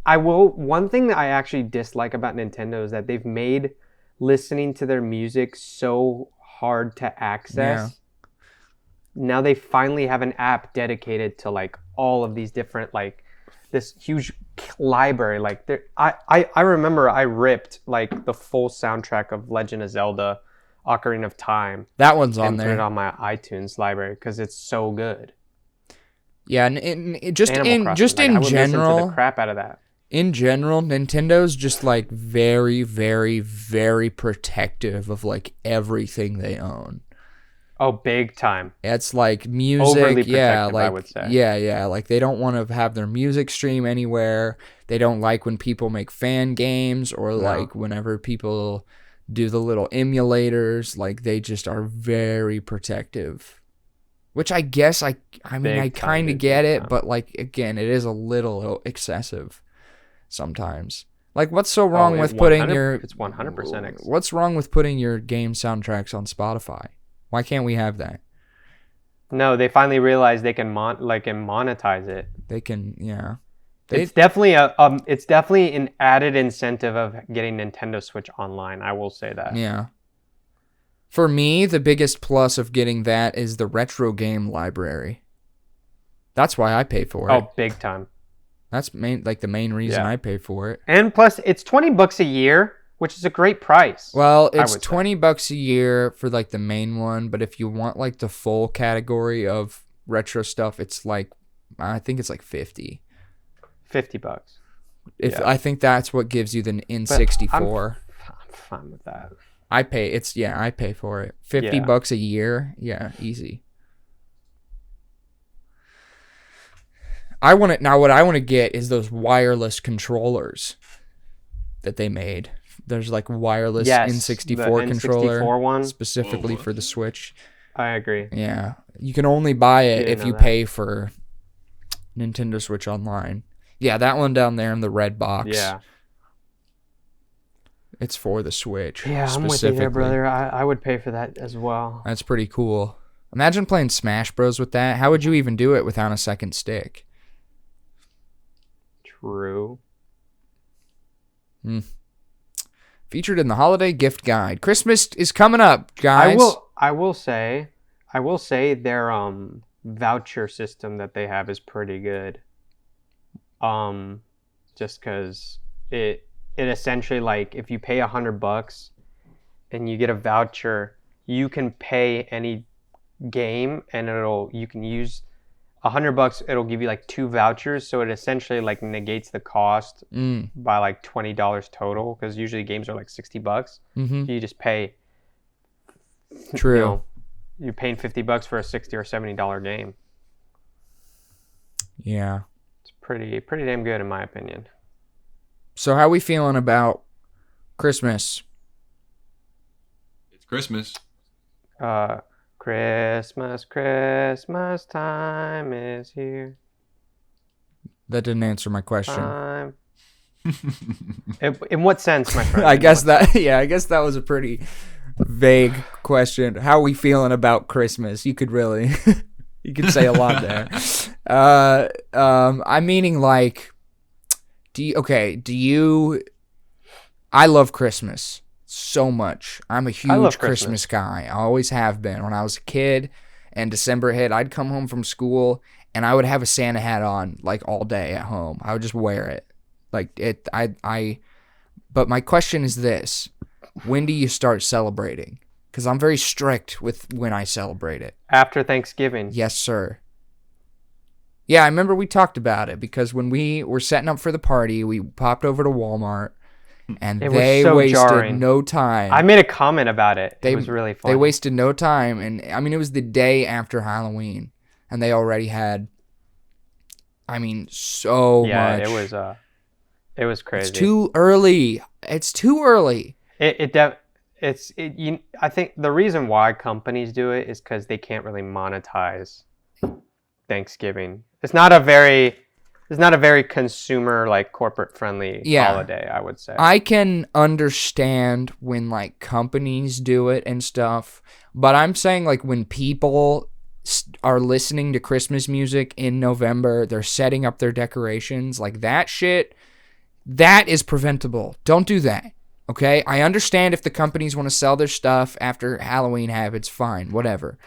one thing that I actually dislike about Nintendo is that they've made listening to their music so hard to access. Yeah. Now they finally have an app dedicated to like all of these different like this huge library. Like I remember I ripped like the full soundtrack of Legend of Zelda Ocarina of Time. That one's on and there. put it on my iTunes library because it's so good. Yeah, and just Animal in Crossing, I would listen to general, the crap out of that. in general, Nintendo's just like very, very, very protective of like everything they own. Oh, big time. It's like music, Overly yeah, protective, like I would say. yeah, like they don't want to have their music stream anywhere. They don't like when people make fan games or like whenever people do the little emulators. Like they just are very protective. Which I guess I mean Big I time, kind of dude, get big it, time. but like again, it is a little excessive sometimes. Like what's so wrong with putting It's 100% what's wrong with putting your game soundtracks on Spotify? Why can't we have that? No, they finally realized they can monetize it. They can, yeah. It's definitely it's definitely an added incentive of getting Nintendo Switch online. I will say that. Yeah. For me, the biggest plus of getting that is the retro game library. That's why I pay for it. Oh, big time. That's the main reason Yeah. I pay for it. And plus, it's $20 a year, which is a great price. Well, it's would say. $20 a year for like the main one, but if you want like the full category of retro stuff, it's like I think it's like 50. $50. If Yeah. I think that's what gives you the But N64. I'm fine with that. I pay for it. $50 a year. Yeah, easy. What I want to get is those wireless controllers that they made. There's like wireless N64 the controller N64 one. specifically for the Switch. I agree. Yeah. You can only buy it Didn't if know you that. pay for Nintendo Switch Online. Yeah, that one down there in the red box. Yeah. It's for the Switch. Yeah, I'm with you there, brother. I would pay for that as well. That's pretty cool. Imagine playing Smash Bros with that. How would you even do it without a second stick? True. Featured in the holiday gift guide. Christmas is coming up, guys. I will say their voucher system that they have is pretty good. Just because it essentially, like, if you pay $100 and you get a voucher, you can pay any game and you can use $100. It'll give you like 2 vouchers, so it essentially like negates the cost by like $20 total, because usually games are like $60. Mm-hmm. You just pay. True. You're paying $50 for a $60 or $70 game. Yeah. It's pretty damn good in my opinion. So how we feeling about Christmas? It's Christmas. Christmas time is here. That didn't answer my question. Time. In what sense, my friend? I guess that was a pretty vague question. How are we feeling about Christmas? You could really you could say a lot there. I'm meaning like I love Christmas so much. I'm a huge Christmas guy. I always have been. When I was a kid, and December hit, I'd come home from school and I would have a Santa hat on like all day at home. I would just wear it. Like it but my question is this. When do you start celebrating? Cuz I'm very strict with when I celebrate it. After Thanksgiving. Yes, sir. Yeah, I remember we talked about it because when we were setting up for the party, we popped over to Walmart and It was they so wasted jarring. no time. I made a comment about it. It was really funny. They wasted no time. And I mean, it was the day after Halloween and they already had, I mean, so much. Yeah, it was crazy. It's too early. It's too early. I think the reason why companies do it is because they can't really monetize Thanksgiving. It's not a very consumer like corporate friendly holiday, I would say. I can understand when like companies do it and stuff, but I'm saying like when people are listening to Christmas music in November, they're setting up their decorations, like that shit, that is preventable. Don't do that. Okay? I understand if the companies want to sell their stuff after Halloween happens, fine, whatever.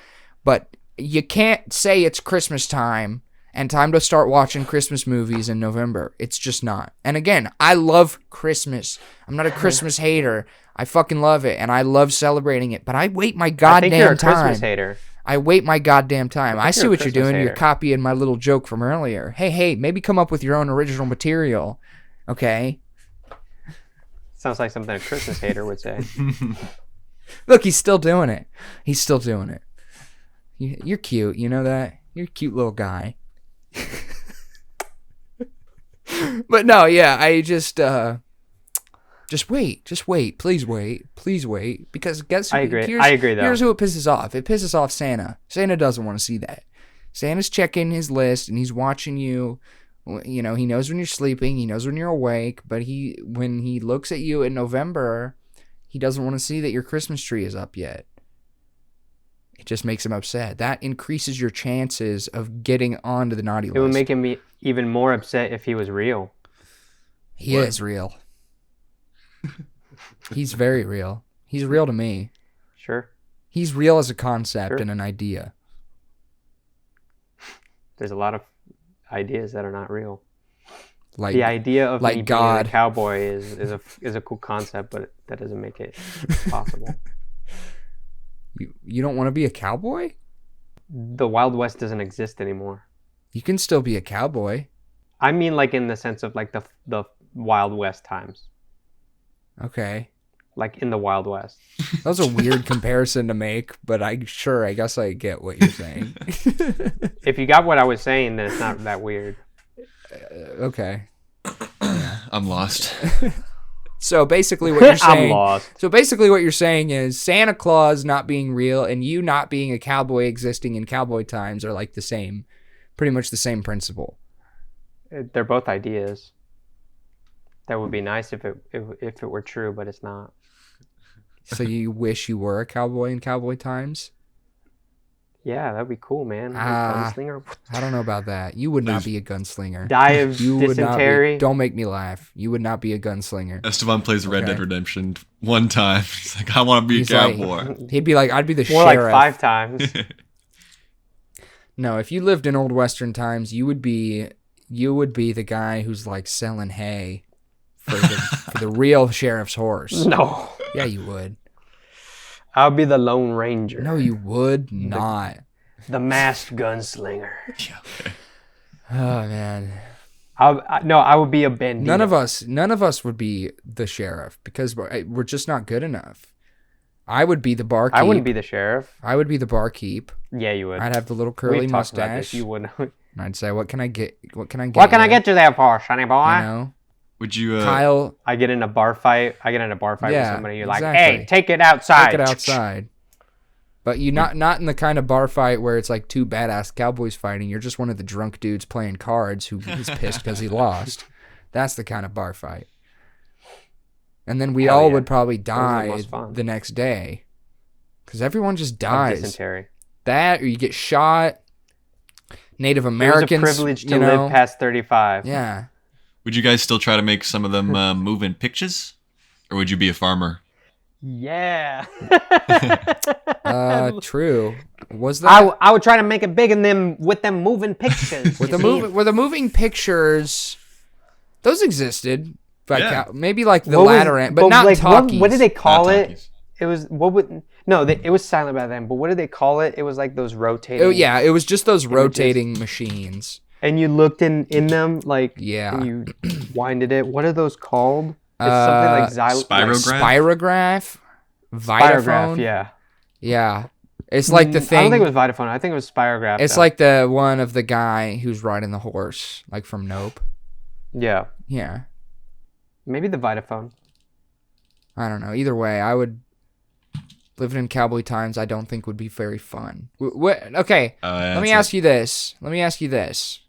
But you can't say it's Christmas time and time to start watching Christmas movies in November. It's just not. And again, I love Christmas. I'm not a Christmas hater. I fucking love it, and I love celebrating it. But I wait my goddamn time. I think you're a Christmas hater. I wait my goddamn time. I see what you're doing. hater. You're copying my little joke from earlier. Hey, maybe come up with your own original material. Okay? Sounds like something a Christmas hater would say. Look, he's still doing it. He's still doing it. You're cute. You know that? You're a cute little guy. But no, yeah, I just wait, please wait, because guess who, I agree though. Here's who it pisses off. It pisses off Santa. Santa doesn't want to see that. Santa's checking his list and he's watching you. You know, he knows when you're sleeping, he knows when you're awake, but when he looks at you in November, he doesn't want to see that your Christmas tree is up yet. It just makes him upset. That increases your chances of getting onto the naughty list. It would make him be even more upset if he was real. He is real. He's very real. He's real to me. Sure. He's real as a concept and an idea. There's a lot of ideas that are not real. Like the idea of like me God. being a cowboy is a cool concept, but that doesn't make it possible. You don't want to be a cowboy? The Wild West doesn't exist anymore. You can still be a cowboy. I mean, like in the sense of like the Wild West times. Okay. Like in the Wild West. That was a weird comparison to make, but I guess I get what you're saying. If you got what I was saying, then it's not that weird. Okay. I'm lost. So basically what you're saying I'm lost. So basically what you're saying is Santa Claus not being real and you not being a cowboy existing in cowboy times are like the same, pretty much the same principle. They're both ideas. That would be nice if it were true, but it's not. So you wish you were a cowboy in cowboy times? Yeah, that'd be cool, man. Gunslinger? I don't know about that. You would not be a gunslinger. Die of You would not dysentery. be, don't make me laugh. You would not be a gunslinger. Estevan plays Red Okay. Dead Redemption one time. He's like, I want to be He's a like- cowboy. He'd be like, I'd be the More sheriff. like 5 times. No, if you lived in old Western times, you would be the guy who's like selling hay for the real sheriff's horse. No. Yeah, you would. I'll be the Lone Ranger. No, you would not. The masked gunslinger. Oh man. I would be a bandito. None of us would be the sheriff because we're just not good enough. I would be the barkeep. I wouldn't be the sheriff. I would be the barkeep. Yeah, you would. I'd have the little curly We've talked about mustache. this. You wouldn't. And I'd say, "What can I get? What can I get? What can I get you there for, sonny boy? You know, Would you? Kyle, I get in a bar fight. with Yeah, somebody. You're like, exactly. hey, take it outside. take it outside." But you not in the kind of bar fight where it's like two badass cowboys fighting. You're just one of the drunk dudes playing cards who is pissed because he lost. That's the kind of bar fight. And then we Hell all yeah. would probably Those are the die most fun. the next day. Because everyone just Of dies. dysentery. That or you get shot. Native It was a Americans, privilege to you know? live past 35. Yeah. Would you guys still try to make some of them move in pictures, or would you be a farmer? Yeah. True. Was that I would try to make it big in them with them moving pictures. with the moving pictures? Those existed, but Yeah. maybe like the What was- latter end, but not like, talkies. what did they call Not it? talkies. It was it was silent by then. But what did they call it? It was like those rotating. Oh yeah, it was just those rotating machines. And you looked in them like Yeah. and you winded it. What are those called? It's something like Spirograph? Spirograph, Spirograph. Vitaphone. Yeah. Yeah. It's like the thing. I don't think it was Vitaphone. I think it was Spirograph. It's though. like the one of the guy who's riding the horse, like from Nope. yeah, Yeah. maybe the Vitaphone. I don't know. Either way, I would living in cowboy times. I don't think would be very fun. Okay. Let me ask you this.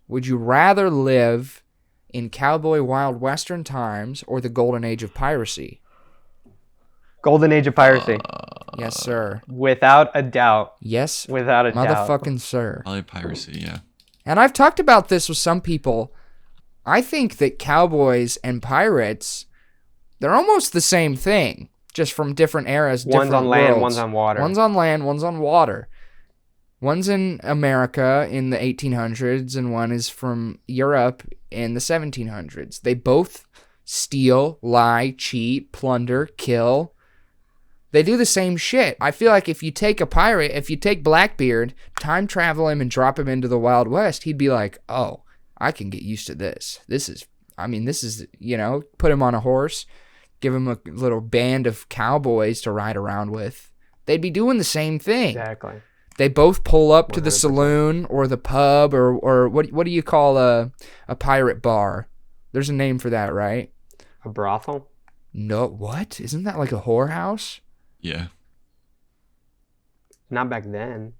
Would you rather live in cowboy wild western times or the golden age of piracy? Golden Age of piracy, Yes, sir. without a doubt. Yes, Without a doubt. motherfucking sir. Probably piracy, yeah. And I've talked about this with some people. I think that cowboys and pirates, they're almost the same thing, just from different eras, One's different on land, worlds. one's on water. One's on land, one's on water. One's in America in the 1800s, and one is from Europe in the 1700s. They both steal, lie, cheat, plunder, kill. They do the same shit. I feel like if you take a pirate, if you take Blackbeard, time travel him and drop him into the Wild West, he'd be like, oh, I can get used to this. This is, put him on a horse, give him a little band of cowboys to ride around with. They'd be doing the same thing. Exactly. They both pull up to the 100%. saloon or the pub or what do you call a pirate bar? There's a name for that, right? A brothel. No, what? Isn't that like a whorehouse? Yeah. Not back then.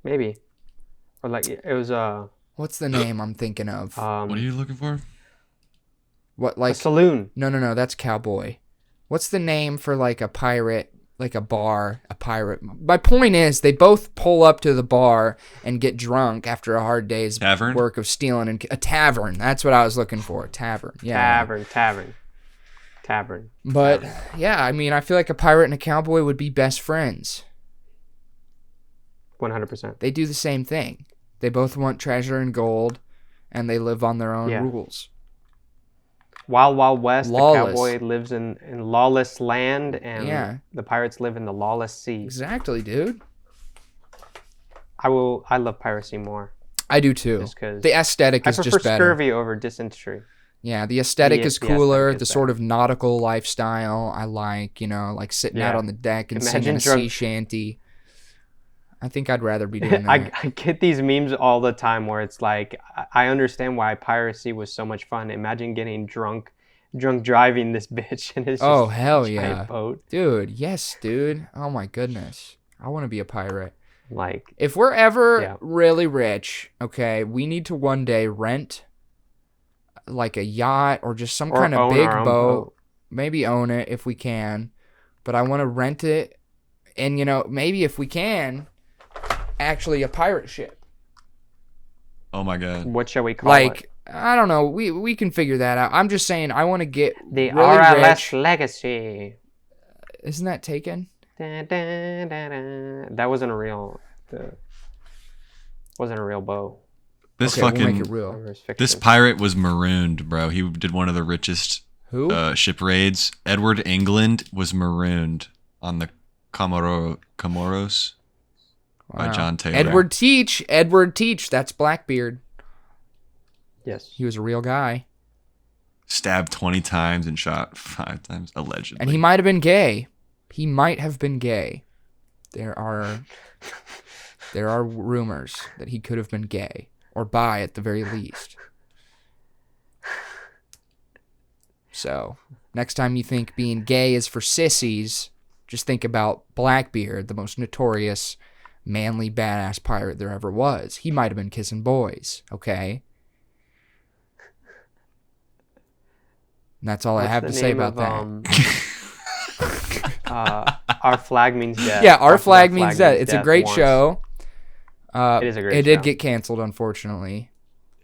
Maybe. Or like it was What's the name I'm thinking of? What are you looking for? What a like saloon. No, that's cowboy. What's the name for like a pirate, like a bar, a pirate? My point is they both pull up to the bar and get drunk after a hard day's Tavern? work of stealing and a tavern. That's what I was looking for. Tavern. Yeah. Tavern. But yeah, I mean, I feel like a pirate and a cowboy would be best friends. 100%. They do the same thing. They both want treasure and gold, and they live on their own Yeah. rules. Wild West, Lawless. the cowboy lives in lawless land, and Yeah. the pirates live in the lawless sea. Exactly, dude. I love piracy more. I do too. Just 'cause The aesthetic I is prefer just better. scurvy over dysentery. Yeah, the aesthetic The- is the cooler. aesthetic The is sort of nautical lifestyle I like, like sitting out Yeah. on the deck and Imagine singing a drunk- sea shanty. I think I'd rather be doing that. I get these memes all the time where it's like, I understand why piracy was so much fun. Imagine getting drunk driving this bitch and it's just Oh, hell a giant yeah. boat. Dude, yes, dude. Oh my goodness. I want to be a pirate. Like, If we're ever Yeah. really rich, okay, we need to one day rent like a yacht or just some or kind of own big our own boat. Maybe own it if we can. But I want to rent it and maybe if we can, actually a pirate ship. Oh my god. What shall we call it? Like I don't know, we can figure that out. I'm just saying I want to get The really RLS rich. Legacy. Isn't that taken? Dun, dun, dun, dun. That wasn't a real boat. This Okay, fucking we'll make it real. It was this fiction. pirate was marooned, bro. He did one of the richest Who? ship raids. Edward England was marooned on the Comoros by Wow. John Taylor. Edward Teach, that's Blackbeard. Yes. He was a real guy. Stabbed 20 times and shot 5 times, allegedly. And he might have been gay. There are rumors that he could have been gay or bi at the very least. So, next time you think being gay is for sissies, just think about Blackbeard, the most notorious, manly, badass pirate there ever was. He might have been kissing boys, okay? And that's all I What's have the to say name about of, that. Our Flag Means Death. Yeah, Our Watched Flag Means Death. It's a great once. show. It is a great It did show. get canceled, unfortunately.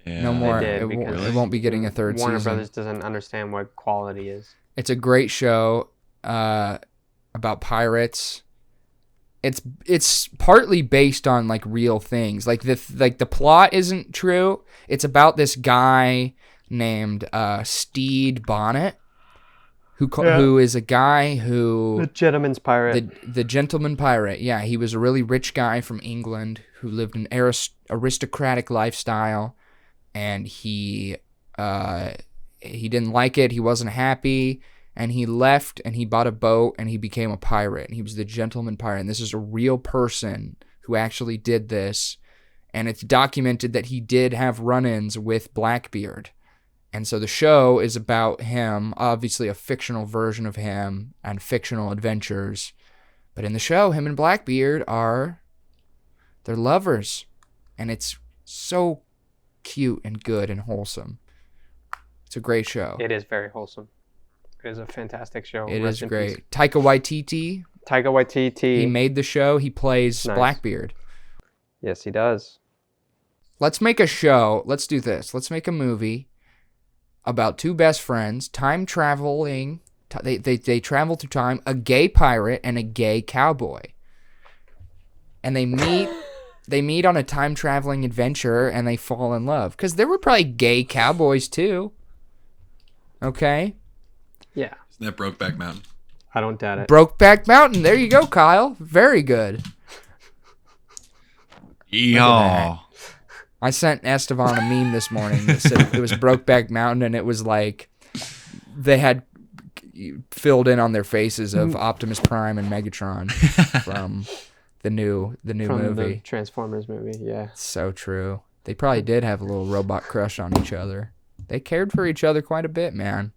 Yeah. No more. did, It, because it won't be getting a third Warner season. Brothers doesn't understand what quality is. It's a great show about pirates. it's partly based on like real things. Like the plot isn't true. It's about this guy named Steed Bonnet, who is a guy who The gentleman's pirate. the gentleman pirate. Yeah, he was a really rich guy from England who lived an aristocratic lifestyle, and he didn't like it. He wasn't happy, and he left and he bought a boat and he became a pirate. And he was the gentleman pirate. And this is a real person who actually did this, and it's documented that he did have run-ins with Blackbeard. And so the show is about him, obviously a fictional version of him and fictional adventures. But in the show, him and Blackbeard they're lovers. And it's so cute and good and wholesome. It's a great show. It is very wholesome. It is a fantastic show. It Rest is in great. peace. Taika Waititi, Taika Waititi. he made the show. He plays Nice. Blackbeard. Yes, he does. Let's make a show. Let's do this. Let's make a movie about two best friends, time traveling. They travel through time, a gay pirate and a gay cowboy. And they meet they meet on a time traveling adventure and they fall in love. Because there were probably gay cowboys too. Okay? Yeah. Isn't that Brokeback Mountain? I don't doubt it. Brokeback Mountain. There you go, Kyle. Very good. Yeehaw. I sent Estevan a meme this morning that said it was Brokeback Mountain, and it was like they had filled in on their faces of Optimus Prime and Megatron from the new From movie. the Transformers movie, yeah. So true. They probably did have a little robot crush on each other. They cared for each other quite a bit, man.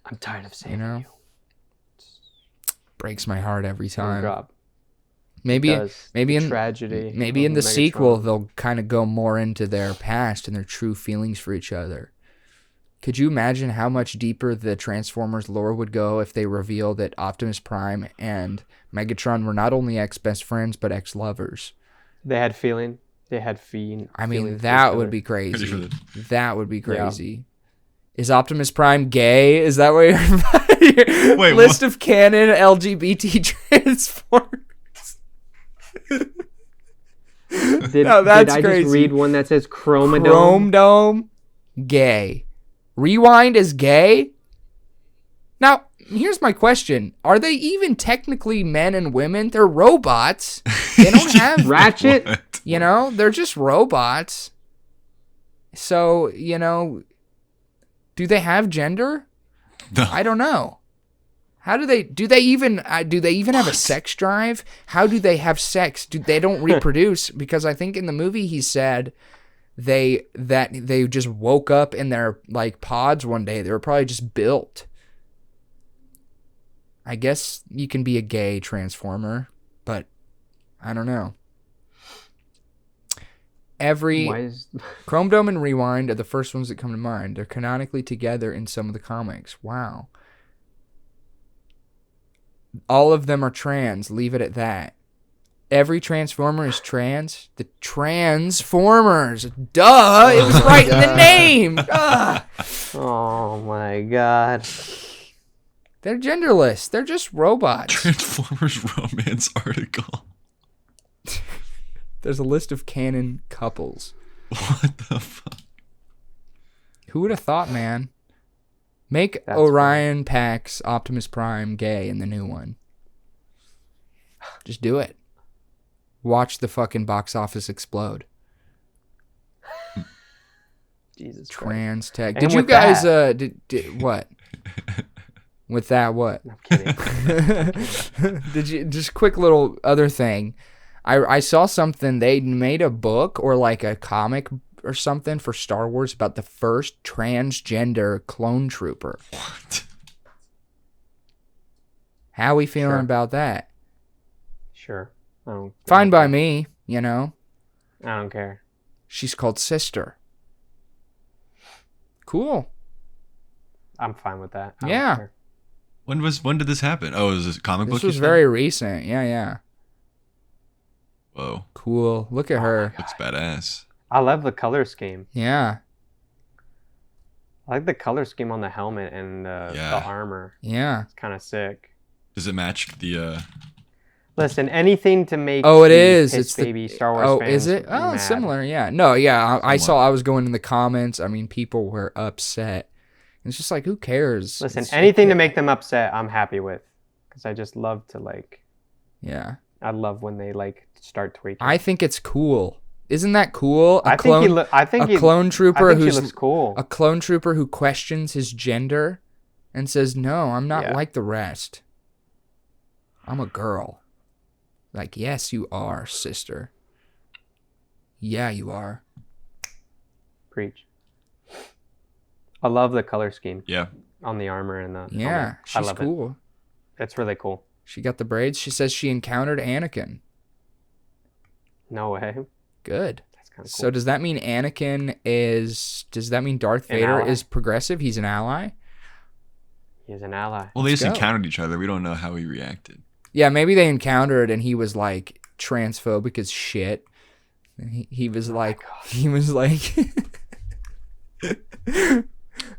I'm tired of saying You know? Breaks my heart every time. Drop. Maybe The in tragedy. maybe of in the Megatron. sequel they'll kind of go more into their past and their true feelings for each other. Could you imagine how much deeper the Transformers lore would go if they reveal that Optimus Prime and Megatron were not only ex-best friends but ex-lovers? They had feeling. They had feeling. I mean, feelings for that each would other. be Ready crazy. for the- That would be crazy. Is Optimus Prime gay? Is that what your Wait, list of canon LGBT Transformers? Did, No, that's did I crazy. just read one that says Chromodome? Chrome Dome, gay. Rewind is gay? Now, here's my question. Are they even technically men and women? They're robots. They don't have... Ratchet? What? You know, they're just robots. So, you know, do they have gender? No. I don't know. How do they even have a sex drive? How do they have sex? They don't reproduce? Because I think in the movie he said they just woke up in their like pods one day. They were probably just built. I guess you can be a gay transformer, but I don't know. Why is... Chrome Dome and Rewind are the first ones that come to mind. They're canonically together in some of the comics. Wow. All of them are trans. Leave it at that. Every Transformer is trans. The Transformers. Duh! It was right in the name! Duh. Oh my god. They're genderless. They're just robots. Transformers romance article. There's a list of canon couples. What the fuck? Who would have thought, man? Make That's Orion Pax Optimus Prime gay in the new one. Just do it. Watch the fucking box office explode. Jesus Christ. Trans tech. And Did you with guys that- did what? With that what? I'm kidding. Did you just quick little other thing? I saw something, they made a book or like a comic or something for Star Wars about the first transgender clone trooper. What? How we feeling Sure. about that? Sure. Fine by me, you know. I don't care. She's called Sister. Cool. I'm fine with that. I don't Yeah. care. When did this happen? Oh, it was a comic book? This you was said? very recent. Yeah. Whoa. Cool. Look at her. Looks badass. I love the color scheme. Yeah. I like the color scheme on the helmet and Yeah. the armor. Yeah. It's kind of sick. Does it match the Listen, anything to make Oh, it the is. piss It's the baby Star Wars Oh, fans is it? Oh, mad. similar. Yeah. No. Yeah. I Somewhat. saw. I was going in the comments. I mean, people were upset. It's just like, who cares? Listen, It's anything to okay. make them upset, I'm happy with, because I just love to like. Yeah. I love when they like start tweaking. I think it's cool. Isn't that cool? I think A clone trooper I think he who's looks cool. a clone trooper who questions his gender and says, "No, I'm not Yeah. like the rest. I'm a girl." Like, yes, you are, sister. Yeah, you are. Preach. I love the color scheme Yeah. on the armor and the Yeah, helmet. I she's love cool. it. It's really cool. She got the braids. She says she encountered Anakin. No way. Good. That's kind of cool. So does that mean Anakin is? Does that mean Darth An Vader ally? is progressive? He's an ally. He's an ally. Well, they Let's just go. encountered each other. We don't know how he reacted. Yeah, maybe they encountered and he was like transphobic as shit. And he was like,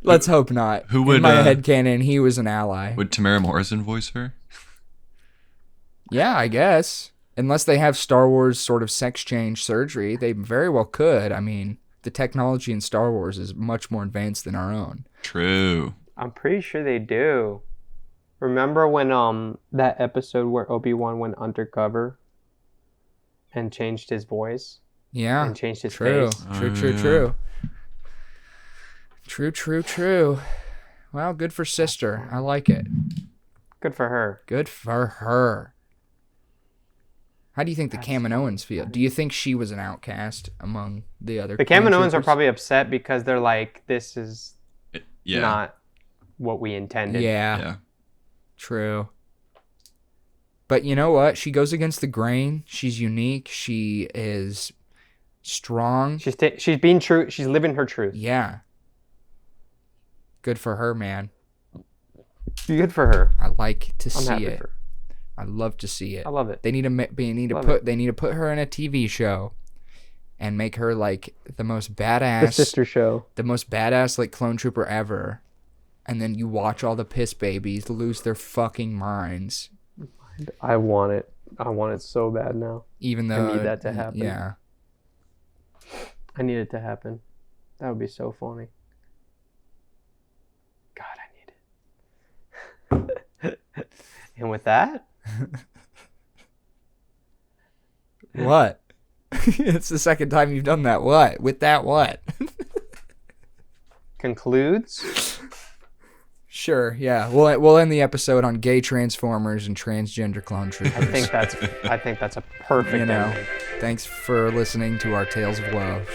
let's hope not. Who would, in my headcanon, he was an ally. Would Tamara Morrison voice her? Yeah, I guess. Unless they have Star Wars sort of sex change surgery, they very well could. I mean, the technology in Star Wars is much more advanced than our own. True. I'm pretty sure they do. Remember when that episode where Obi-Wan went undercover and changed his voice Yeah. and changed his True. face? True, Oh, true, yeah. true. True, true, true. Well, good for sister. I like it. Good for her. Good for her. How do you think the That's Kaminoans feel? Do you think she was an outcast among the other The clone Kaminoans are troopers? probably upset because they're like, this is Yeah. not what we intended. Yeah, Yeah. true. But you know what? She goes against the grain. She's unique. She is strong. She's being true. She's living her truth. Yeah. Good for her, man. Good for her. I like to I'm see happy it. for her. I love to see it. I love it. They need to Love put it. they need to put her in a TV show and make her like the most The badass sister show. the most badass like clone trooper ever. And then you watch all the piss babies lose their fucking minds. I want it. I want it so bad now. Even though need that to happen. Yeah. I need it to happen. That would be so funny. God, I need it. And with that, What? It's the second time you've done that. What? With that what? concludes. Sure, yeah. We'll end the episode on gay transformers and transgender clone troopers. I think that's a perfect You know. ending. Thanks for listening to our Tales of Love.